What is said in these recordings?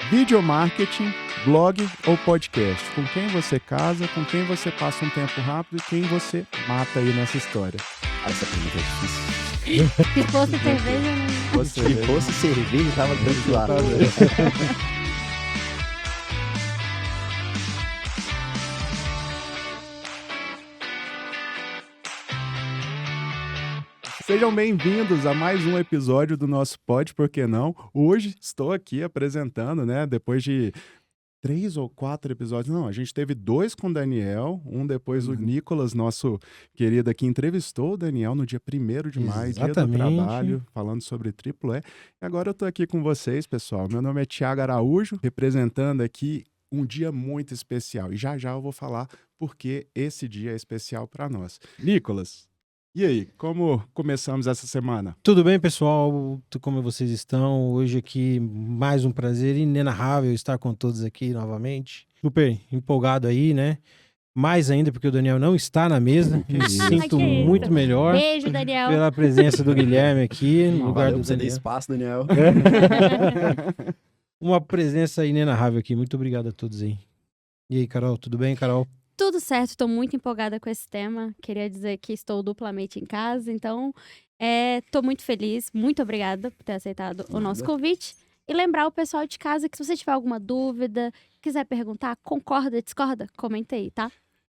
Video marketing, blog ou podcast? Com quem você casa, com quem você passa um tempo rápido e quem você mata aí nessa história? Essa pergunta é difícil. Se fosse cerveja, não... Se fosse cerveja, tava tranquilo. Sejam bem-vindos a mais um episódio do nosso Pode Por Que Não. Hoje estou aqui apresentando, né, depois de 3 ou 4 episódios. Não, a gente teve 2 com o Daniel, um depois o Nicolas, nosso querido aqui, entrevistou o Daniel no dia 1º de maio, dia do trabalho, falando sobre Triple E. E agora eu tô aqui com vocês, pessoal. Meu nome é Thiago Araújo, representando aqui um dia muito especial. E já eu vou falar porque esse dia é especial para nós. Nicolas, e aí, como começamos essa semana? Tudo bem, pessoal? Como vocês estão? Hoje aqui, mais um prazer inenarrável estar com todos aqui novamente. Super empolgado aí, né? Mais ainda porque o Daniel não está na mesa. Me sinto muito melhor. Beijo, Daniel. Pela presença do Guilherme aqui, no lugar do Daniel. Daniel. Espaço, Daniel. Uma presença inenarrável aqui. Muito obrigado a todos aí. E aí, Carol? Tudo bem, Carol? Tudo certo, estou muito empolgada com esse tema. Queria dizer que estou duplamente em casa, então estou muito feliz. Muito obrigada por ter aceitado o nosso convite. E lembrar o pessoal de casa que se você tiver alguma dúvida, quiser perguntar, concorda, discorda, comenta aí, tá?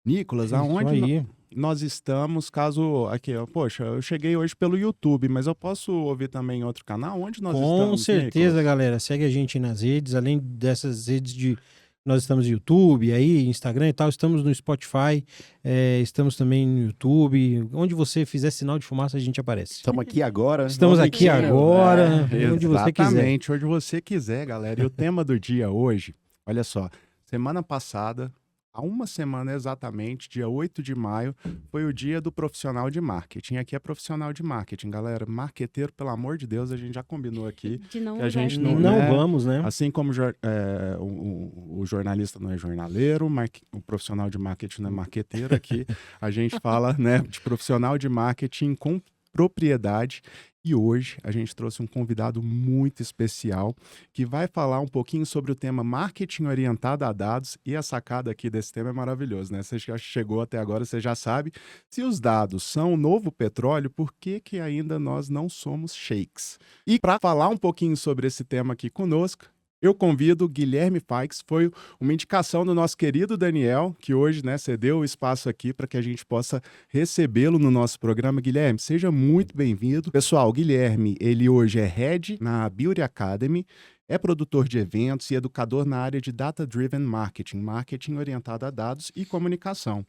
Nicolas, aonde nós estamos, caso... Aqui, ó, poxa, eu cheguei hoje pelo YouTube, mas eu posso ouvir também em outro canal? Onde nós estamos, Com certeza, Nicolas? galera. Segue a gente nas redes, além dessas redes de... Nós estamos no YouTube, aí, Instagram e tal, estamos no Spotify, estamos também no YouTube. Onde você fizer sinal de fumaça, a gente aparece. Estamos aqui agora. Estamos aqui agora, onde você quiser. Exatamente, onde você quiser, galera. E o tema do dia hoje, olha só, semana passada, há uma semana exatamente, dia 8 de maio, foi o dia do profissional de marketing. Aqui é profissional de marketing, galera. Marqueteiro, pelo amor de Deus, a gente já combinou aqui. De não que a gente Não né? vamos, né? Assim como o jornalista não é jornaleiro, o profissional de marketing não é marqueteiro, aqui a gente fala, né, de profissional de marketing com propriedade. E hoje a gente trouxe um convidado muito especial que vai falar um pouquinho sobre o tema marketing orientado a dados, e a sacada aqui desse tema é maravilhoso, né? Você já chegou até agora, você já sabe, se os dados são o novo petróleo, por que ainda nós não somos shakes? E para falar um pouquinho sobre esse tema aqui conosco, eu convido o Guilherme Faix, foi uma indicação do nosso querido Daniel, que hoje, né, cedeu o espaço aqui para que a gente possa recebê-lo no nosso programa. Guilherme, seja muito bem-vindo. Pessoal, o Guilherme, ele hoje é Head na Beauty Academy, é produtor de eventos e educador na área de Data Driven Marketing, marketing orientado a dados e comunicação.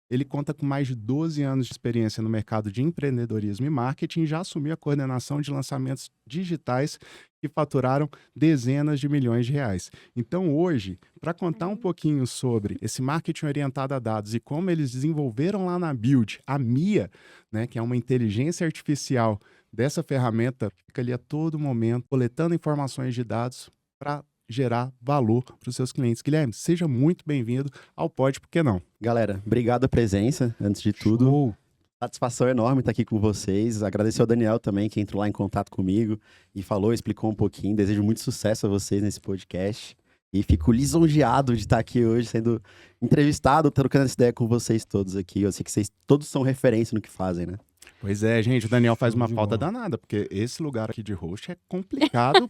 Ele conta com mais de 12 anos de experiência no mercado de empreendedorismo e marketing e já assumiu a coordenação de lançamentos digitais que faturaram dezenas de milhões de reais. Então hoje, para contar um pouquinho sobre esse marketing orientado a dados e como eles desenvolveram lá na Build a Mia, né, que é uma inteligência artificial dessa ferramenta, fica ali a todo momento coletando informações de dados para gerar valor para os seus clientes. Guilherme, seja muito bem-vindo ao Pode Por Que Não. Galera, obrigado a presença, antes de tudo. Satisfação enorme estar aqui com vocês. Agradecer ao Daniel também, que entrou lá em contato comigo e falou, explicou um pouquinho. Desejo muito sucesso a vocês nesse podcast. E fico lisonjeado de estar aqui hoje, sendo entrevistado, trocando essa ideia com vocês todos aqui. Eu sei que vocês todos são referência no que fazem, né? Pois é, gente, o Daniel faz uma falta danada, porque esse lugar aqui de host é complicado.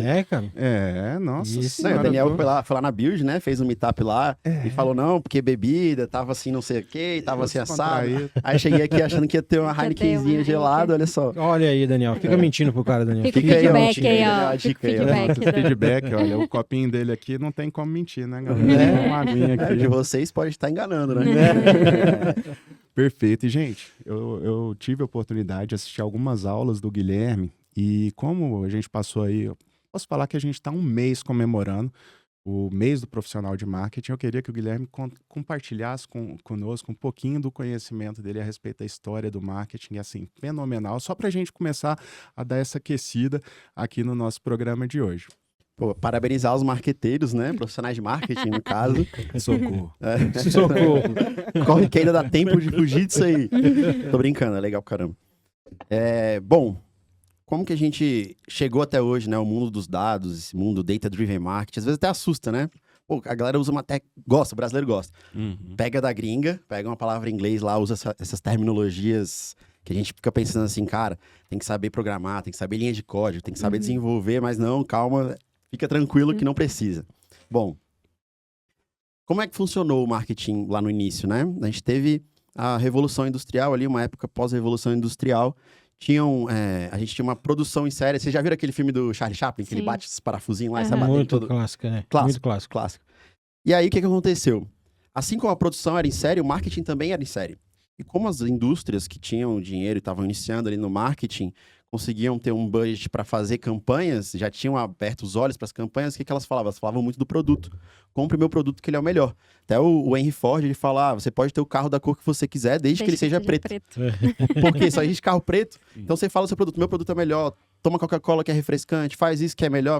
É, cara. Nossa Isso. Não, o senhora. Daniel foi lá na Build, né? Fez um meetup lá e falou, não, porque bebida, tava assim não sei o quê, tava assim assado. Aí cheguei aqui achando que ia ter uma Heinekenzinha gelada, olha só. Olha aí, Daniel. Fica mentindo pro cara, Daniel. Fica o Fica aí, ó, feedback dica aí, aí, ó. a dica aí, ó. Feedback. Feedback, olha, o copinho dele aqui não tem como mentir, né, galera? Uma aguinha aqui. De vocês pode estar enganando, né? Perfeito. E, gente, eu tive a oportunidade de assistir algumas aulas do Guilherme e como a gente passou aí, eu posso falar que a gente está um mês comemorando o mês do profissional de marketing. Eu queria que o Guilherme compartilhasse conosco um pouquinho do conhecimento dele a respeito da história do marketing, assim, fenomenal, só para a gente começar a dar essa aquecida aqui no nosso programa de hoje. Pô, parabenizar os marqueteiros, né? Profissionais de marketing, no caso. Socorro. Socorro. Corre que ainda dá tempo de fugir disso aí. Tô brincando, é legal pra caramba. Bom, como que a gente chegou até hoje, né? O mundo dos dados, esse mundo data-driven marketing, às vezes até assusta, né? Pô, a galera usa gosta, o brasileiro gosta. Pega da gringa, pega uma palavra em inglês lá, usa essas terminologias que a gente fica pensando assim, cara, tem que saber programar, tem que saber linha de código, tem que saber desenvolver, mas não, calma, fica tranquilo que não precisa. Bom, como é que funcionou o marketing lá no início, né? A gente teve a Revolução Industrial ali, uma época pós-Revolução Industrial. A gente tinha uma produção em série. Vocês já viram aquele filme do Charlie Chaplin, que ele bate esses parafusinhos lá e sai batendo Muito todo... clássico, né? Clássico, Muito clássico. E aí, o que aconteceu? Assim como a produção era em série, o marketing também era em série. E como as indústrias que tinham dinheiro e estavam iniciando ali no marketing, conseguiam ter um budget para fazer campanhas, já tinham aberto os olhos para as campanhas, o que elas falavam? Elas falavam muito do produto. Compre meu produto que ele é o melhor. Até o Henry Ford, ele fala, você pode ter o carro da cor que você quiser, desde que ele seja preto. Porque só existe carro preto, então você fala o seu produto, meu produto é melhor, toma Coca-Cola que é refrescante, faz isso que é melhor.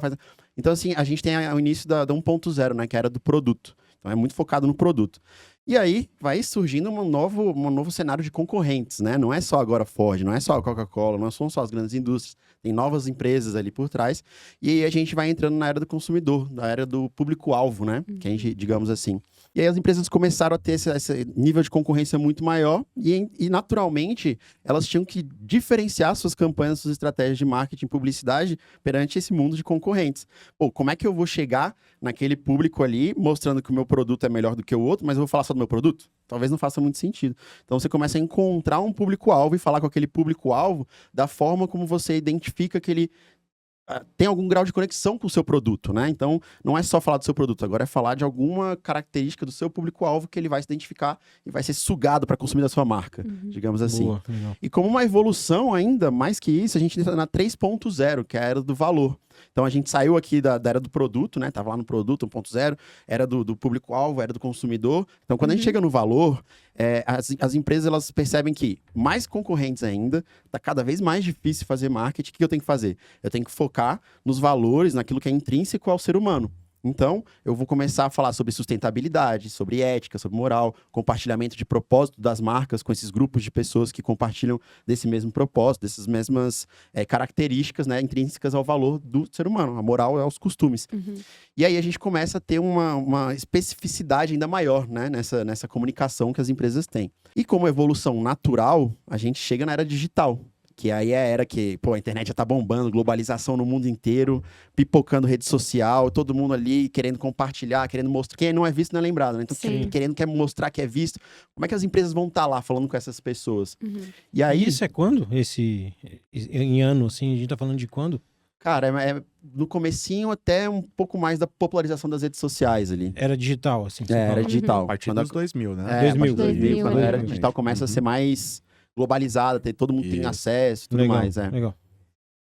Então, assim, a gente tem o início da 1.0, né, que era do produto. Então, é muito focado no produto. E aí, vai surgindo um novo cenário de concorrentes, né? Não é só agora Ford, não é só a Coca-Cola, não são só as grandes indústrias. Tem novas empresas ali por trás. E aí, a gente vai entrando na era do consumidor, na era do público-alvo, né? Que a gente, digamos assim. E aí, as empresas começaram a ter esse nível de concorrência muito maior e, naturalmente, elas tinham que diferenciar suas campanhas, suas estratégias de marketing e publicidade perante esse mundo de concorrentes. Pô, como é que eu vou chegar naquele público ali, mostrando que o meu produto é melhor do que o outro, mas eu vou falar só do meu produto? Talvez não faça muito sentido. Então, você começa a encontrar um público-alvo e falar com aquele público-alvo da forma como você identifica que ele tem algum grau de conexão com o seu produto, né? Então, não é só falar do seu produto, agora é falar de alguma característica do seu público-alvo que ele vai se identificar e vai ser sugado para consumir da sua marca, digamos assim. Boa, legal. E como uma evolução ainda, mais que isso, a gente entra na 3.0, que é a era do valor. Então, a gente saiu aqui da era do produto, né? Tava lá no produto 1.0, era do público-alvo, era do consumidor. Então, quando a gente chega no valor, as empresas elas percebem que mais concorrentes ainda, tá cada vez mais difícil fazer marketing. O que eu tenho que fazer? Eu tenho que focar nos valores, naquilo que é intrínseco ao ser humano. Então, eu vou começar a falar sobre sustentabilidade, sobre ética, sobre moral, compartilhamento de propósito das marcas com esses grupos de pessoas que compartilham desse mesmo propósito, dessas mesmas características, né, intrínsecas ao valor do ser humano, a moral e aos costumes. E aí a gente começa a ter uma especificidade ainda maior, né, nessa comunicação que as empresas têm. E como evolução natural, a gente chega na era digital. Que aí é a era que, pô, a internet já tá bombando, globalização no mundo inteiro, pipocando rede social, todo mundo ali querendo compartilhar, querendo mostrar. Quem não é visto não é lembrado, né? Então, quer mostrar que é visto. Como é que as empresas vão estar lá falando com essas pessoas? E aí... Isso é quando? Em ano, assim, a gente tá falando de quando? Cara, é no comecinho até um pouco mais da popularização das redes sociais ali. Era digital, assim. Era digital. A partir dos 2000, né? A partir de 2000, quando a era né? digital começa a ser mais globalizada, todo mundo tem acesso e tudo Legal, mais. Legal.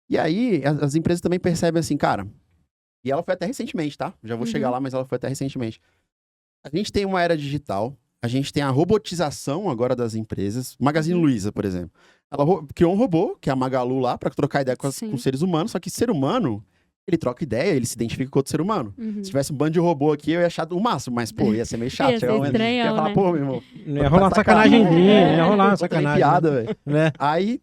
E aí, as empresas também percebem assim, cara, e ela foi até recentemente, tá? Já vou chegar lá, mas ela foi até recentemente. A gente tem uma era digital, a gente tem a robotização agora das empresas. Magazine Luiza, por exemplo. Ela criou um robô, que é a Magalu lá, pra trocar ideia com seres humanos, só que ser humano, ele troca ideia, ele se identifica com outro ser humano. Se tivesse um bando de robô aqui, eu ia achar o máximo, mas, pô, ia ser meio chato. Ia ser estranhão, ia falar, né? pô, meu irmão... Ia rolar sacanagemzinha, ia rolar sacanagem. Piada, velho. Né? Aí,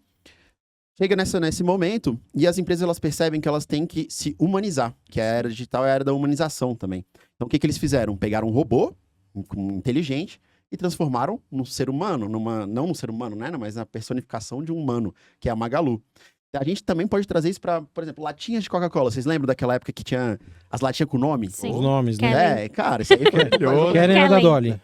chega nesse momento, e as empresas elas percebem que elas têm que se humanizar, que a era digital é a era da humanização também. Então, o que eles fizeram? Pegaram um robô inteligente e transformaram num ser humano, não num ser humano, né? Mas na personificação de um humano, que é a Magalu. A gente também pode trazer isso para, por exemplo, latinhas de Coca-Cola. Vocês lembram daquela época que tinha as latinhas com nome? Sim. Os nomes, né? Cara, isso aí foi... Keren é da Dolly.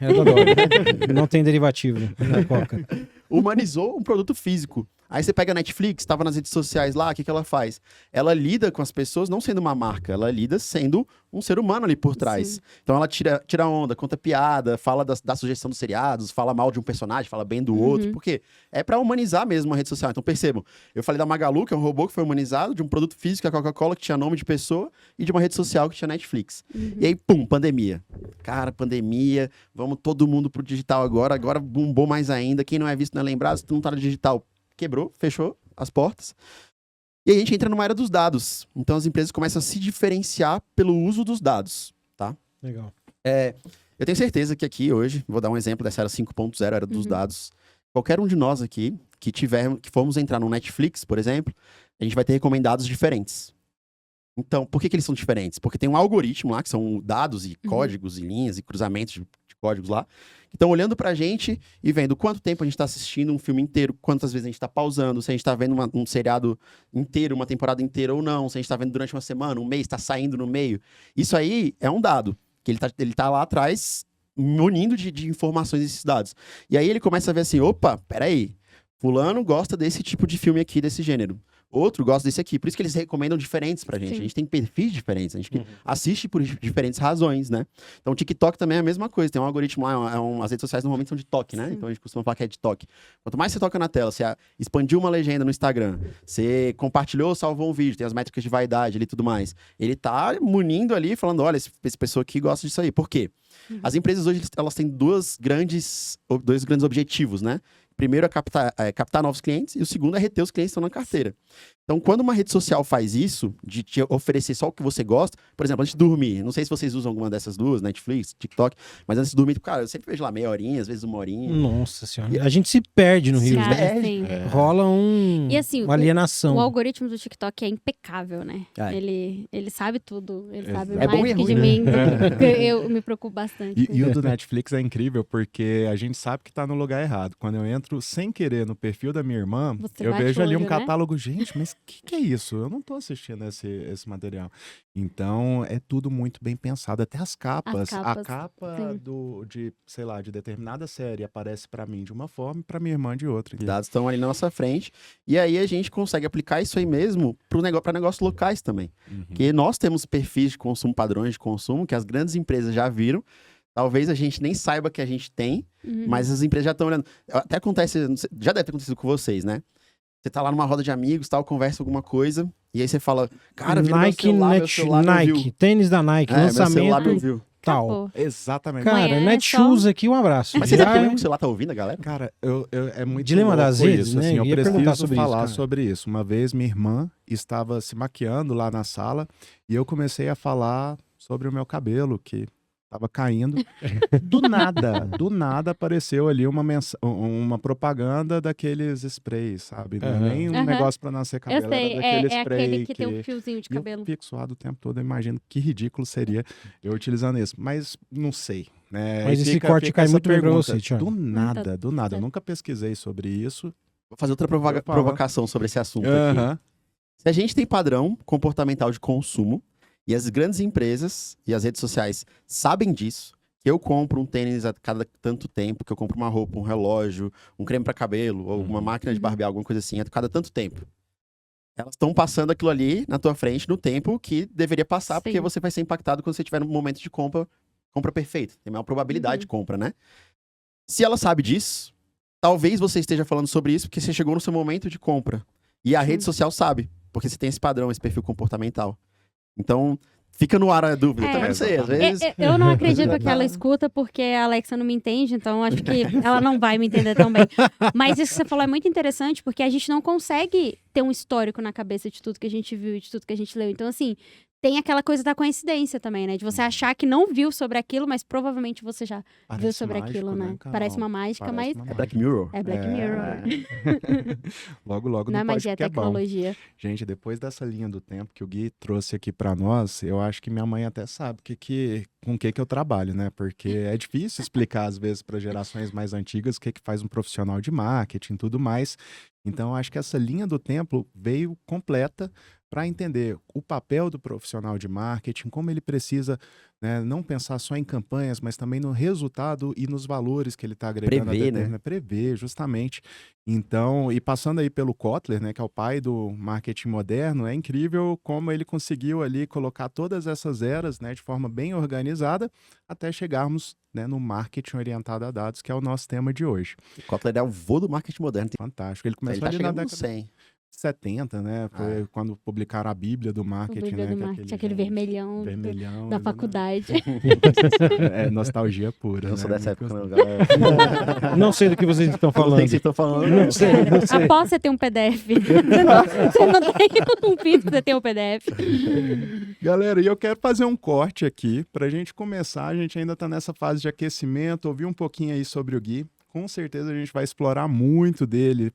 Não tem derivativo da Coca. Humanizou um produto físico. Aí você pega a Netflix, estava nas redes sociais lá, o que ela faz? Ela lida com as pessoas não sendo uma marca, ela lida sendo um ser humano ali por trás. Sim. Então ela tira onda, conta piada, fala da sugestão dos seriados, fala mal de um personagem, fala bem do outro. Por quê? É pra humanizar mesmo a rede social. Então percebam, eu falei da Magalu, que é um robô que foi humanizado, de um produto físico, a Coca-Cola, que tinha nome de pessoa, e de uma rede social que tinha Netflix. E aí, pum, pandemia. Cara, pandemia, vamos todo mundo pro digital agora bombou mais ainda. Quem não é visto não é lembrado, se tu não tá no digital, quebrou, fechou as portas. E aí a gente entra numa era dos dados. Então as empresas começam a se diferenciar pelo uso dos dados, tá? Legal. Eu tenho certeza que aqui hoje, vou dar um exemplo dessa era 5.0, era dos dados. Qualquer um de nós aqui, que formos entrar no Netflix, por exemplo, a gente vai ter recomendados diferentes. Então, por que eles são diferentes? Porque tem um algoritmo lá, que são dados e códigos e linhas e cruzamentos de códigos lá, que estão olhando pra gente e vendo quanto tempo a gente tá assistindo um filme inteiro, quantas vezes a gente tá pausando, se a gente tá vendo um seriado inteiro, uma temporada inteira ou não, se a gente tá vendo durante uma semana, um mês, tá saindo no meio. Isso aí é um dado, que ele tá lá atrás munindo de informações esses dados. E aí ele começa a ver assim, opa, peraí, fulano gosta desse tipo de filme aqui, desse gênero. Outro gosta desse aqui. Por isso que eles recomendam diferentes pra gente. Sim. A gente tem perfis diferentes. A gente assiste por diferentes razões, né? Então, o TikTok também é a mesma coisa. Tem um algoritmo lá, as redes sociais normalmente são de toque, né? Sim. Então, a gente costuma falar que é de toque. Quanto mais você toca na tela, você expandiu uma legenda no Instagram, você compartilhou, salvou um vídeo, tem as métricas de vaidade ali e tudo mais. Ele tá munindo ali, falando, olha, essa pessoa aqui gosta disso aí. Por quê? As empresas hoje, elas têm dois grandes objetivos, né? Primeiro é captar novos clientes e o segundo é reter os clientes que estão na carteira. Então, quando uma rede social faz isso, de te oferecer só o que você gosta, por exemplo, antes de dormir, não sei se vocês usam alguma dessas duas, Netflix, TikTok, mas antes de dormir, cara, eu sempre vejo lá meia horinha, às vezes uma horinha. Nossa senhora. A gente se perde no Rio. Cara, Né? sim. Rola E assim, uma alienação. O algoritmo do TikTok é impecável, né? É. Ele sabe tudo. Ele sabe É bom mais e é que ruim, de né? mim. Eu me preocupo bastante. E o do Netflix é incrível porque a gente sabe que tá no lugar errado. Quando eu entro sem querer no perfil da minha irmã, Você eu bate vejo o ali um olho, né? catálogo. Gente, mas o que é isso? Eu não tô assistindo esse material. Então, é tudo muito bem pensado. Até as capas. A capas, capa sim. sei lá, de determinada série aparece pra mim de uma forma e pra minha irmã de outra. Os dados estão ali na nossa frente. E aí a gente consegue aplicar isso aí mesmo para negócios locais também. Porque nós temos perfis de consumo, padrões de consumo, que as grandes empresas já viram. Talvez a gente nem saiba que a gente tem, mas as empresas já estão olhando. Até acontece, não sei, já deve ter acontecido com vocês, né? Você tá lá numa roda de amigos, tal, conversa alguma coisa, e aí você fala, cara, vi no meu celular, meu Nike, tênis da Nike, meu celular me lançamento ouviu. tal. Acabou. Exatamente. Cara, Amanhã é Netshoes só- aqui, um abraço. Mas você Já sabe também é- que o celular tá ouvindo a galera? Cara, é muito Dilema louco das redes, isso, né? assim, eu Ia perguntar preciso sobre isso, falar cara. sobre isso. Uma vez minha irmã estava se maquiando lá na sala e eu comecei a falar sobre o meu cabelo, que estava caindo. Do nada apareceu ali uma propaganda daqueles sprays, sabe? Não é Aham. nem um Aham. negócio para nascer cabelo, Eu sei, era daquele é spray aquele que tem um fiozinho de E eu cabelo. fico suado o tempo todo, eu imagino que ridículo seria eu utilizando isso. Mas não sei, né? Mas E esse corte cai essa muito bem pra pergunta. você, Thiago. Do nada. Eu nunca pesquisei sobre isso. Vou fazer outra Eu falo. provocação sobre esse assunto aqui. Aham. Se a gente tem padrão comportamental de consumo, e as grandes empresas e as redes sociais sabem disso, que eu compro um tênis a cada tanto tempo, que eu compro uma roupa, um relógio, um creme para cabelo, ou uma máquina de barbear, alguma coisa assim, a cada tanto tempo. Elas estão passando aquilo ali na tua frente no tempo que deveria passar, porque Sim. você vai ser impactado quando você tiver no momento de compra perfeita. Tem maior probabilidade de compra, né? Se ela sabe disso, talvez você esteja falando sobre isso porque você chegou no seu momento de compra. E a rede social sabe, porque você tem esse padrão, esse perfil comportamental. Então, fica no ar a dúvida. Eu também não sei, às vezes... Eu não acredito que ela escuta porque a Alexa não me entende, então acho que ela não vai me entender tão bem. Mas isso que você falou é muito interessante porque a gente não consegue ter um histórico na cabeça de tudo que a gente viu e de tudo que a gente leu. Então, assim, tem aquela coisa da coincidência também, né? De você achar que não viu sobre aquilo, mas provavelmente você já viu sobre mágico, aquilo, né? Carol? Parece uma mágica, Parece mas uma É Black mágica. Mirror. é Black Mirror. Logo Não é não pode magia, é ficar bom. tecnologia. Gente, depois dessa linha do tempo que o Gui trouxe aqui pra nós, eu acho que minha mãe até sabe com o que eu trabalho, né? Porque é difícil explicar às vezes para gerações mais antigas o que faz um profissional de marketing e tudo mais. Então, eu acho que essa linha do tempo veio completa para entender o papel do profissional de marketing, como ele precisa, né, não pensar só em campanhas, mas também no resultado e nos valores que ele está agregando. Prever, né? Prever, justamente. Então, e passando aí pelo Kotler, né, que é o pai do marketing moderno, é incrível como ele conseguiu ali colocar todas essas eras, né, de forma bem organizada, até chegarmos, né, no marketing orientado a dados, que é o nosso tema de hoje. O Kotler é o vô do marketing moderno. Fantástico. Ele Ele começou tá ali na chegando no década 100. 70, né? Foi quando publicaram a Bíblia do O marketing, Bíblia né? do que é marketing, aquele vermelhão, vermelhão da ali, né? faculdade. É nostalgia pura, Eu não né? sou dessa Muito época, não, galera. Não sei do que vocês estão Não sei o falando. que vocês estão falando. Não sei, não sei. Após você ter um PDF. Você não tem um físico, você tem um PDF. Galera, e eu quero fazer um corte aqui pra gente começar. A gente ainda tá nessa fase de aquecimento, ouvir um pouquinho aí sobre o Gui. Com certeza a gente vai explorar muito dele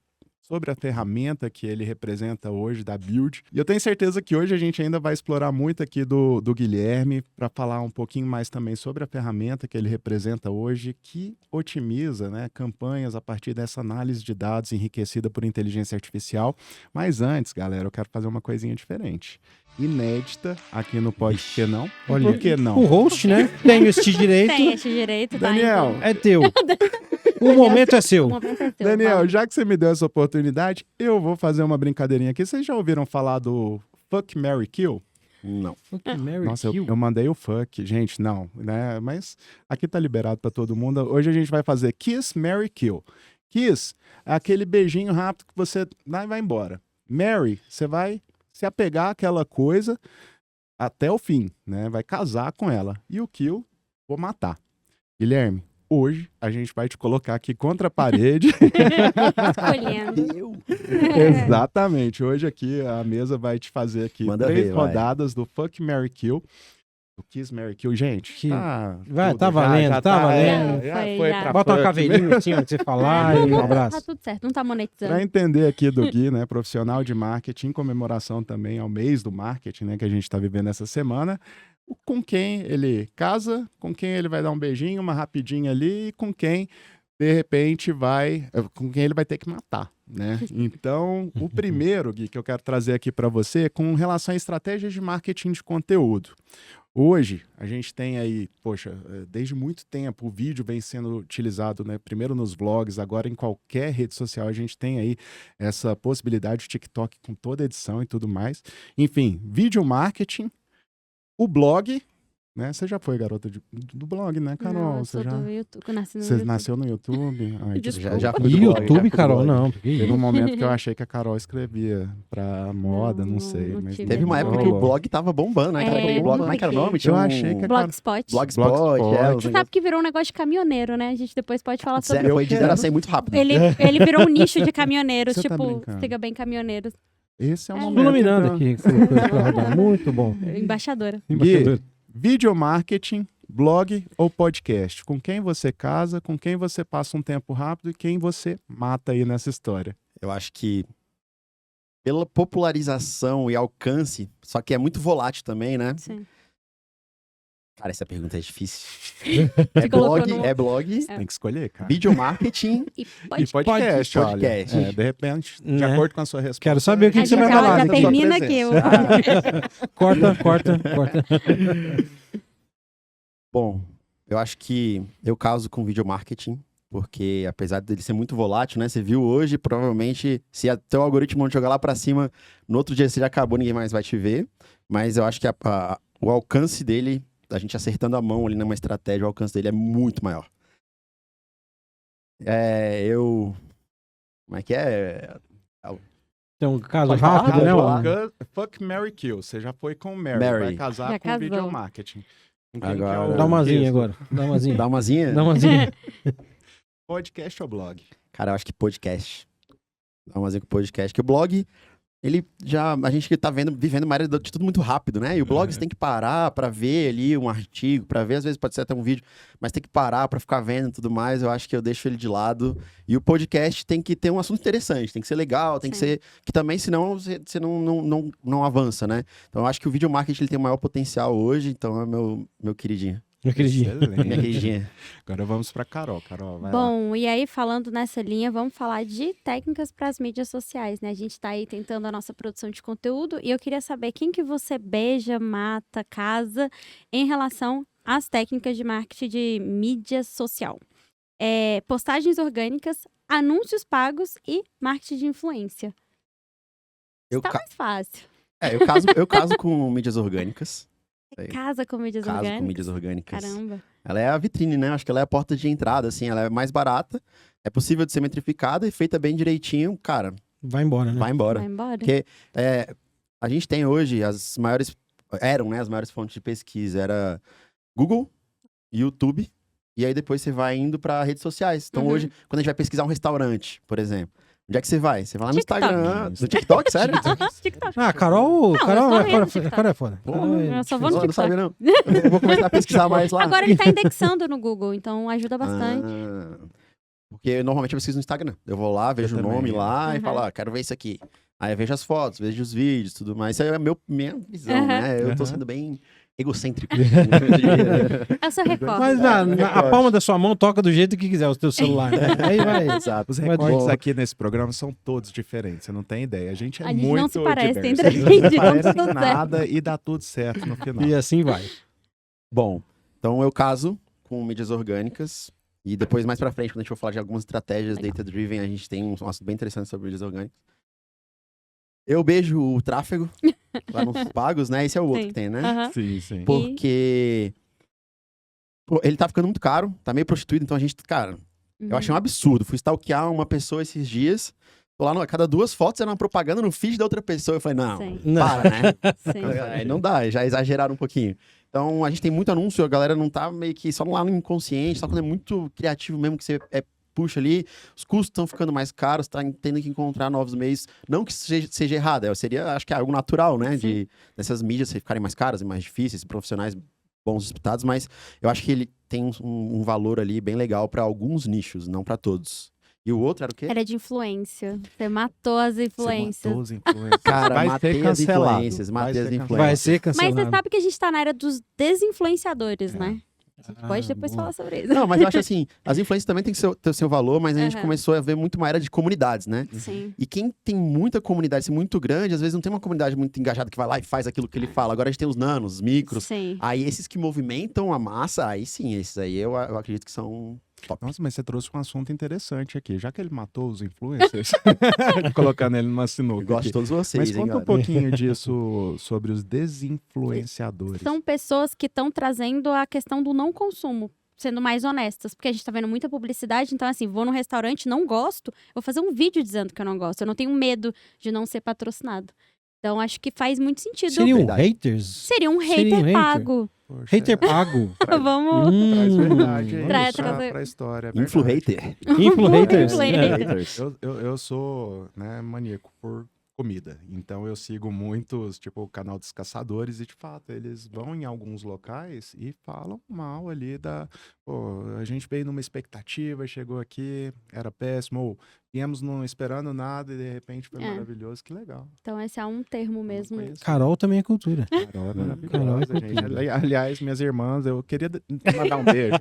sobre a ferramenta que ele representa hoje da Build. E eu tenho certeza que hoje a gente ainda vai explorar muito aqui do Guilherme para falar um pouquinho mais também sobre a ferramenta que ele representa hoje, que otimiza, né, campanhas a partir dessa análise de dados enriquecida por inteligência artificial. Mas antes, galera, eu quero fazer uma coisinha diferente. Inédita aqui no Pode Que Não. Olha, Por que não? O host, né? Tenho este direito. Tem este direito, tá? Daniel, Então, É teu. O momento é seu. o momento é teu, Daniel, fala. já que você me deu essa oportunidade, eu vou fazer uma brincadeirinha aqui. Vocês já ouviram falar do Fuck, Marry, Kill? Não. Fuck, Mary, Nossa, kill. eu mandei o fuck. Gente, não, né? Mas aqui tá liberado pra todo mundo. Hoje a gente vai fazer Kiss, Marry, Kill. Kiss é aquele beijinho rápido que você vai embora. Marry, você vai se apegar àquela coisa até o fim, né? Vai casar com ela. E o kill, vou matar. Guilherme, hoje a gente vai te colocar aqui contra a parede. Escolhendo. Eu? Exatamente. Hoje aqui a mesa vai te fazer aqui Manda 3 ver, vai. rodadas do Fuck, Marry, Kill. O Kiss, Marry, Kill. Gente, Que- tá... Vai, tudo tá já- valendo, já tá valendo. já Foi, foi já. pra Bota uma fuck caveirinha assim, ó, que você falar e um Tá abraço. tudo certo, não tá monetizando. Para entender aqui do Gui, né, profissional de marketing, em comemoração também ao mês do marketing, né, que a gente está vivendo essa semana, com quem ele casa, com quem ele vai dar um beijinho, uma rapidinha ali, e com quem, de repente, com quem ele vai ter que matar, né? Então, o primeiro, Gui, que eu quero trazer aqui para você é com relação a estratégias de marketing de conteúdo. Hoje, a gente tem aí, poxa, desde muito tempo o vídeo vem sendo utilizado, né? Primeiro nos vlogs, agora em qualquer rede social a gente tem aí essa possibilidade de TikTok com toda a edição e tudo mais. Enfim, vídeo marketing, o blog, né? Você já foi garota do blog, né, Carol? Não, eu Você sou já... do YouTube, eu nasci no Você YouTube. nasceu no YouTube? Ai, Desculpa. Já fui E do blog, já YouTube, fui do Carol? blog. Não. Teve um momento que eu achei que a Carol escrevia pra moda, não Não, sei. não Mas tive. Teve uma Não época que o blog tava bombando, né? Aquela É, época do blog, não como é que era o peguei. nome? Tinha Eu um achei que a Blogspot. Blogspot, Blogspot. os Você negócios- sabe que virou um negócio de caminhoneiro, né? A gente depois pode falar sobre Zero, foi de quero. 0 a 100 muito rápido. Ele virou um nicho de caminhoneiros, Você tá tipo, brincando. siga bem caminhoneiros. Esse é o É. momento. Iluminando então. aqui. Coisa pra rodar. Muito bom. Embaixadora. Embaixador. Vídeo marketing, blog ou podcast? Com quem você casa, com quem você passa um tempo rápido e quem você mata aí nessa história? Eu acho que pela popularização e alcance, só que é muito volátil também, né? Sim. Cara, essa pergunta é difícil. Você colocou no- É blog, Tem que escolher, cara. vídeo marketing. E E pode... podcast, olha. Podcast. É, de repente, de Né? acordo com a sua resposta. Quero saber o que A que você gente vai já, falar. já da sua termina presença. aqui. Corta. Bom, eu acho que eu caso com vídeo marketing, porque apesar dele ser muito volátil, né? Você viu hoje, provavelmente, se o teu algoritmo não te jogar lá pra cima, no outro dia você já acabou, ninguém mais vai te ver. Mas eu acho que o alcance dele, a gente acertando a mão ali numa estratégia, o alcance dele é muito maior. Como é que é? Tem um caso Pode falar, rápido, né? pode Juan? falar. Fuck, Marry, Kill. Você já foi com o Mary. Mary. Vai casar Já com casou. vídeo marketing. Com quem Agora- que é o Dá uma zinha texto? agora. Dá uma zinha. Dá umazinha? Dá uma zinha. Podcast ou blog? Cara, eu acho que podcast. Dá umazinha com podcast. Que o blog, a gente que tá vivendo uma era de tudo muito rápido, né? E o blog você tem que parar pra ver ali um artigo, pra ver, às vezes pode ser até um vídeo, mas tem que parar pra ficar vendo e tudo mais. Eu acho que eu deixo ele de lado. E o podcast tem que ter um assunto interessante, tem que ser legal, tem que Sim. ser. Que também, senão, você não avança, né? Então eu acho que o vídeo marketing ele tem o maior potencial hoje, então é meu queridinho. Não acredito. Minha Excelente. queridinha. Agora vamos pra Carol. Carol, vai lá. Bom, e aí falando nessa linha, vamos falar de técnicas para as mídias sociais, né? A gente tá aí tentando a nossa produção de conteúdo e eu queria saber quem que você beija, mata, casa em relação às técnicas de marketing de mídia social. Postagens orgânicas, anúncios pagos e marketing de influência. Eu, Tá ca- mais fácil. eu caso com mídias orgânicas. Sei. Casa com mídias Caso orgânicas. com mídias orgânicas. Caramba. Ela é a vitrine, né? Acho que ela é a porta de entrada, assim. Ela é mais barata, é possível de ser metrificada e feita bem direitinho, cara, Vai embora, né? vai embora. Vai embora. Porque a gente tem hoje as maiores fontes de pesquisa. Era Google, YouTube, e aí depois você vai indo para redes sociais. Então Uhum. hoje, quando a gente vai pesquisar um restaurante, por exemplo, onde é que você vai? Você vai lá no TikTok. Instagram. No TikTok, sério? TikTok. Ah, Carol Não, Carol eu só é entro no foda. TikTok. Carol é foda. Pô, Carol é eu só vou Não, no não sabe, TikTok. não. Eu vou começar a pesquisar mais lá. Agora ele tá indexando no Goool, então ajuda bastante. Ah, Porque normalmente eu preciso no Instagram. Eu vou lá, vejo o também. nome lá e Uhum. falo, quero ver isso aqui. Aí eu vejo as fotos, vejo os vídeos, tudo mais. Isso aí é minha visão, Uhum. né? Eu tô Uhum. sendo bem egocêntrico. É o seu recorte. Mas a palma da sua mão toca do jeito que quiser, o teu celular. Né? Aí vai. Exato. Os Mas recortes bom. aqui nesse programa são todos diferentes, você não tem ideia. A gente é A gente muito não se parece diverso. entre a gente, Não não parece tá tudo em nada e dá tudo certo no final. E assim vai. Bom, então eu caso com mídias orgânicas. E depois, mais pra frente, quando a gente for falar de algumas estratégias Legal. data-driven, a gente tem um assunto bem interessante sobre mídias orgânicas. Eu beijo o tráfego lá nos pagos, né? Esse é o outro Sim. que tem, né? Aham. Sim, sim. Porque pô, ele tá ficando muito caro, tá meio prostituído, então a gente, cara, eu achei um absurdo. Fui stalkear uma pessoa esses dias, tô lá, a cada 2 fotos era uma propaganda no feed da outra pessoa. Eu falei, não, Sim. para, né? Sim. Aí não dá, já exageraram um pouquinho. Então a gente tem muito anúncio, a galera não tá meio que só lá no inconsciente, só quando é muito criativo mesmo que você puxa ali, os custos estão ficando mais caros, tá tendo que encontrar novos meios. Não que seja errado, seria, acho que é algo natural, né? Dessas mídias ficarem mais caras e mais difíceis, profissionais bons disputados, mas eu acho que ele tem um valor ali bem legal para alguns nichos, não para todos. E o outro era o quê? Era de influência. Você matou as Você influências. matou os influencers. Cara, Vai matei ser as cancelado. influências, matei Vai as ser influências. Vai ser Mas cancelado. você sabe que a gente tá na era dos desinfluenciadores, né? A gente pode depois boa. falar sobre isso. Não, mas eu acho assim, as influências também têm que ter o seu valor, mas a gente Aham. começou a ver muito uma era de comunidades, né? Sim. E quem tem muita comunidade, assim, muito grande, às vezes não tem uma comunidade muito engajada que vai lá e faz aquilo que ele fala. Agora a gente tem os nanos, os micros. Sim. Aí esses que movimentam a massa, aí sim, esses aí eu acredito que são top. Nossa, mas você trouxe um assunto interessante aqui. Já que ele matou os influencers, colocando ele numa Eu sinuca gosto aqui. de todos vocês, Mas hein, conta um galera? pouquinho disso sobre os desinfluenciadores. São pessoas que estão trazendo a questão do não consumo, sendo mais honestas, porque a gente tá vendo muita publicidade, então assim, vou num restaurante, não gosto, vou fazer um vídeo dizendo que eu não gosto, eu não tenho medo de não ser patrocinado. Então acho que faz muito sentido. Seriam Verdade. haters? Seria um Seria hater um hater. pago. Poxa, Hater pago. Vamos. Traz verdade, hein? Traz- Pra, traz- pra história. é Influ verdade. hater. Influ-haters. Influ-hater. Haters. Eu sou, né, maníaco por comida. Então eu sigo muitos, tipo, o canal dos caçadores e, de fato, eles vão em alguns locais e falam mal ali da... Pô, a gente veio numa expectativa, chegou aqui, era péssimo, ou viemos não esperando nada e de repente foi É. maravilhoso. Que legal. Então esse é um termo Eu não mesmo. conheço. Carol também é cultura. Carol é Carol é maravilhosa, gente. cultura. Aliás, minhas irmãs, eu queria mandar um beijo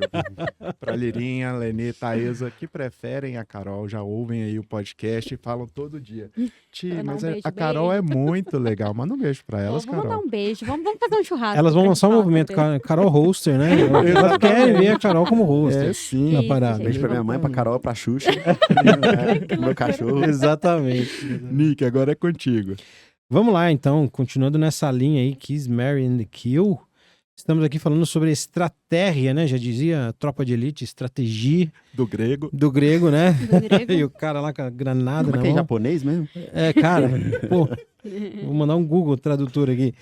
pra Lirinha, Leni, Thaisa, que preferem a Carol, já ouvem aí o podcast e falam todo dia. Ti, Vou dar mas um beijo, a Carol beijo. é muito legal. Manda um beijo pra elas, Vamos Carol. dar um beijo, vamos fazer um churrasco. Elas vão pra lançar um gente falar movimento sobre Carol Hoster, né? Elas querem ver a Carol como hoster. É, sim. Na Isso, parada. gente. Beijo pra minha mãe, pra Carol, pra Xuxa. Pro meu cachorro. Exatamente. Nick, agora é contigo. Vamos lá, então, continuando nessa linha aí, Kiss, Marry and Kill. Estamos aqui falando sobre estratégia, né? Já dizia a tropa de elite, estratégia Do grego. do grego, né? Do grego. E o cara lá com a granada Como é na que é mão. japonês mesmo? É, cara, pô, vou mandar um Google Tradutor aqui.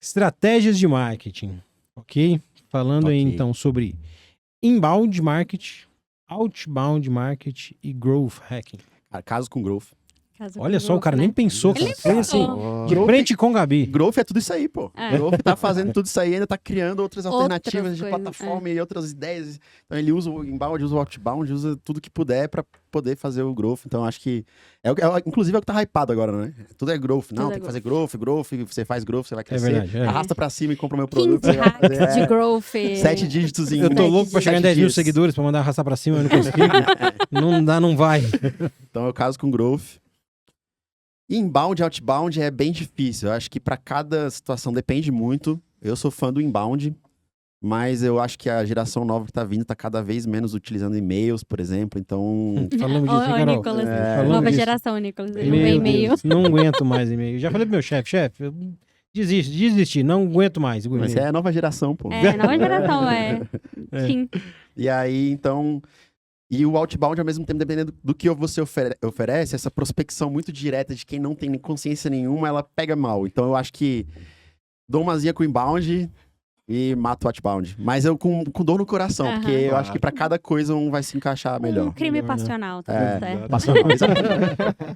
Estratégias de marketing, ok? Falando aí, Ok. então, sobre inbound marketing, outbound marketing e growth hacking. Cara, caso com growth. Caso Olha com só, o growth, cara né? nem pensou, Ele cara. Foi pensou. assim, de frente com Gabi. Growth é tudo isso aí, pô. É. Growth tá fazendo tudo isso aí, ainda tá criando outras alternativas de coisas, plataforma e outras ideias. Então ele usa o inbound, usa o outbound, usa tudo que puder pra poder fazer o growth. Então acho que inclusive é o que tá hypado agora, né? Tudo é growth. Não, Tudo é tem que fazer growth, você faz growth, você vai crescer. verdade, é. Arrasta pra cima e compra o meu produto. 15 você vai fazer, hacks de growth. 7 dígitos em Eu tô louco pra chegar em 10 mil dias. seguidores pra mandar arrastar pra cima, eu não consigo. Não dá, não vai. Então é o caso com growth. Inbound e outbound é bem difícil. Eu acho que para cada situação depende muito. Eu sou fã do inbound, mas eu acho que a geração nova que tá vindo tá cada vez menos utilizando e-mails, por exemplo. Então, Falamos disso, hein, Ô, Carol? Nicolas. Falamos Nova disso. geração, Nicolas. Ele não Meu vê e-mail. Deus, não aguento mais e-mail. Já falei pro meu chefe, eu desisti, não aguento mais. o mas e-mail. é a nova geração, pô. É, nova geração, É. Sim. E aí, então. E o outbound, ao mesmo tempo, dependendo do que você oferece, essa prospecção muito direta de quem não tem consciência nenhuma, ela pega mal. Então eu acho que dou umazinha com o inbound e mato o outbound. Mas eu com dor no coração, Aham. porque eu acho que pra cada coisa um vai se encaixar melhor. Um crime Melhor, né? passional, tá É. tudo certo. Passional, exato.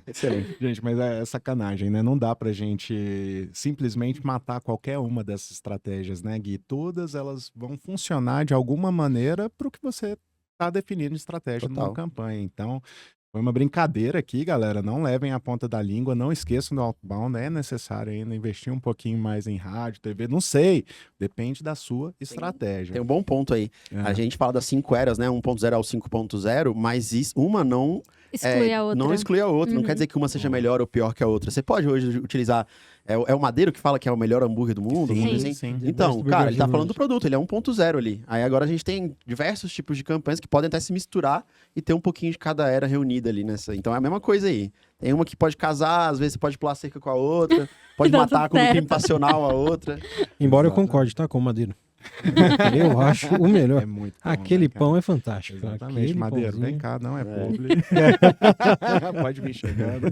Excelente. Gente, mas é sacanagem, né? Não dá pra gente simplesmente matar qualquer uma dessas estratégias, né, Gui? Todas elas vão funcionar de alguma maneira pro que você tá definindo estratégia Total. numa campanha. Então, foi uma brincadeira aqui, galera. Não levem a ponta da língua, não esqueçam do outbound. É necessário ainda investir um pouquinho mais em rádio, TV, não sei. Depende da sua estratégia. Tem um bom ponto aí. É. A gente fala das 5 eras, né? 1.0 ao 5.0, mas uma não Exclui a outra. não exclui a outra. Não Uhum. quer dizer que uma seja melhor ou pior que a outra. Você pode hoje utilizar... É o Madeiro que fala que é o melhor hambúrguer do mundo? Sim, vamos dizer assim? sim. Então, cara, ele tá falando do produto, ele é 1.0 ali. Aí agora a gente tem diversos tipos de campanhas que podem até se misturar e ter um pouquinho de cada era reunida ali nessa. Então é a mesma coisa aí. Tem uma que pode casar, às vezes você pode pular cerca com a outra, pode Dá matar tudo com um crime certo. passional a outra. Embora eu Exatamente. concorde, tá? Com o Madeiro. Eu acho o melhor. É muito bom, Aquele né, cara? pão é fantástico. Exatamente, Aquele Madeiro, pãozinho. vem cá, não é publi. Pode vir chegando.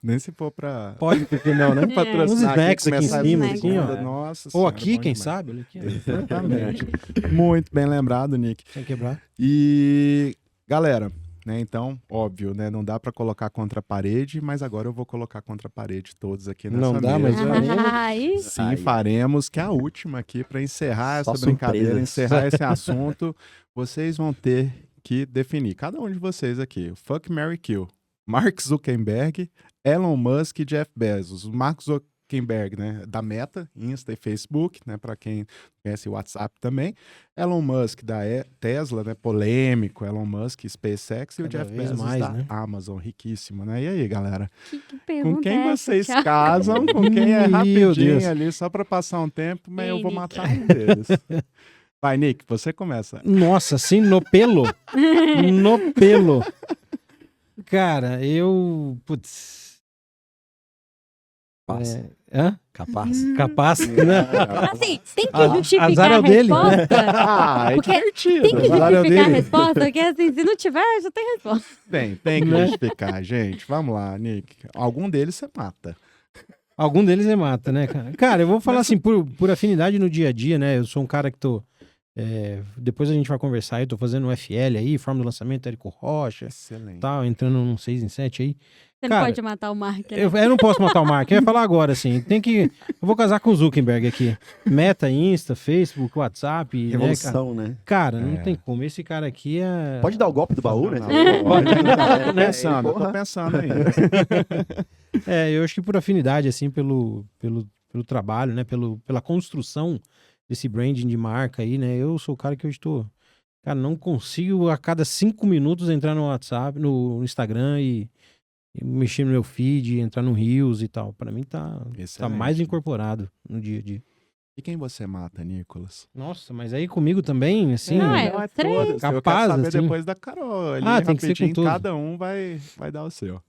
Nem se for pra Pode, porque não, né? patrocinar Uns snacks aqui em começar cima, essa assim, segunda, ó. Nossa Ou senhora, aqui, bom quem demais. sabe? Olha aqui, ó. Exatamente. Muito bem lembrado, Nick. Sem quebrar. E, galera, né, então, óbvio, né, não dá pra colocar contra a parede, mas agora eu vou colocar contra a parede todos aqui nessa Não dá, mesa. mas faremos. Aí, Sim, Aí. faremos, que é a última aqui para encerrar Só essa brincadeira, surpresas. encerrar esse assunto. Vocês vão ter que definir, cada um de vocês aqui, o Fuck, Marry, Kill. Mark Zuckerberg, Elon Musk e Jeff Bezos. O Mark Zuckerberg, né, da Meta, Insta e Facebook, né, para quem conhece o WhatsApp também. Elon Musk da Tesla, né, polêmico, Elon Musk, SpaceX, e o Cada Jeff vez Bezos mais, da né? Amazon, riquíssimo, né? E aí, galera? que pergunta Com quem é essa, vocês Thiago? casam, com quem é Meu rapidinho Deus. ali, só pra passar um tempo, mas Ei, eu vou Nick. matar um deles. Vai, Nick, você começa. Nossa, assim, no pelo. No pelo. Cara, eu. Putz. Passa. Hã? Capaz. Capaz, né? Assim, tem que Azar justificar é a o dele, né? resposta. Ah, é Porque divertido. Tem que Azar é o justificar a dele. resposta, porque assim, se não tiver, já tem resposta. Tem que Né? justificar, gente. Vamos lá, Nick. Algum deles você mata. Algum deles é mata, né, cara? Cara, eu vou falar assim, por afinidade no dia a dia, né? Eu sou um cara que tô. Depois a gente vai conversar, eu tô fazendo um FL aí, forma do lançamento, Érico Rocha, Excelente. tal, entrando num 6 em 7 aí. Você Cara, não pode matar o Mark, né? Eu não posso matar o Mark, eu ia falar agora, assim. Tem que. Eu vou casar com o Zuckerberg aqui. Meta, Insta, Facebook, WhatsApp. Né, cara? Revolução, né? Cara, não É. tem como. Esse cara aqui é. Pode dar o golpe do baú, né? Pode, É, tô pensando, porra. tô pensando ainda. Eu acho que por afinidade, assim, pelo trabalho, né? Pela construção desse branding de marca aí, né? Eu sou o cara que hoje tô. Cara, não consigo a cada 5 minutos entrar no WhatsApp, no Instagram e mexer no meu feed, entrar no Reels e tal. Pra mim tá Excelente. mais incorporado no dia a dia. E quem você mata, Nicolas? Nossa, mas aí comigo também, assim. Não, Não é três. todas. Eu quero Capaz, saber assim. depois da Carol. Ali, Ah, tem que ser com rapidinho, todos. cada um vai dar o seu.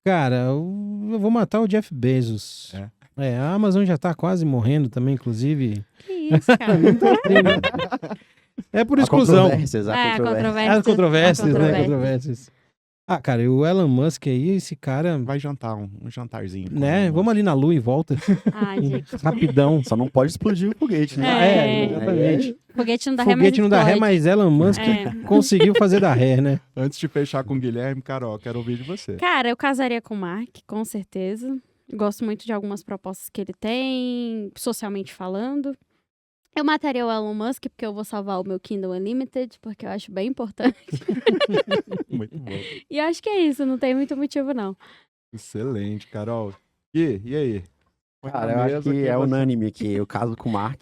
Cara, eu vou matar o Jeff Bezos. A Amazon já tá quase morrendo também, inclusive. Que isso, cara. É por Há exclusão. controvérsias, há É, a controvérsias. As controvérsias, né? Controvérsias. Controvérsias. Ah, cara, e o Elon Musk aí, esse cara, Vai jantar um jantarzinho. com né? ela. Vamos ali na lua e volta. Ai, gente. Rapidão. Só não pode explodir o foguete, né? Exatamente. Foguete não dá ré, mas Foguete não dá ré, explode. mas Elon Musk É. conseguiu fazer dar ré, né? Antes de fechar com o Guilherme, Carol, quero ouvir de você. Cara, eu casaria com o Mark, com certeza. Gosto muito de algumas propostas que ele tem, socialmente falando. Eu mataria o Elon Musk, porque eu vou salvar o meu Kindle Unlimited, porque eu acho bem importante. Muito bom. E eu acho que é isso, não tem muito motivo, não. Excelente, Carol. E aí? Cara, eu acho que é unânime aqui. Eu caso com o Mark.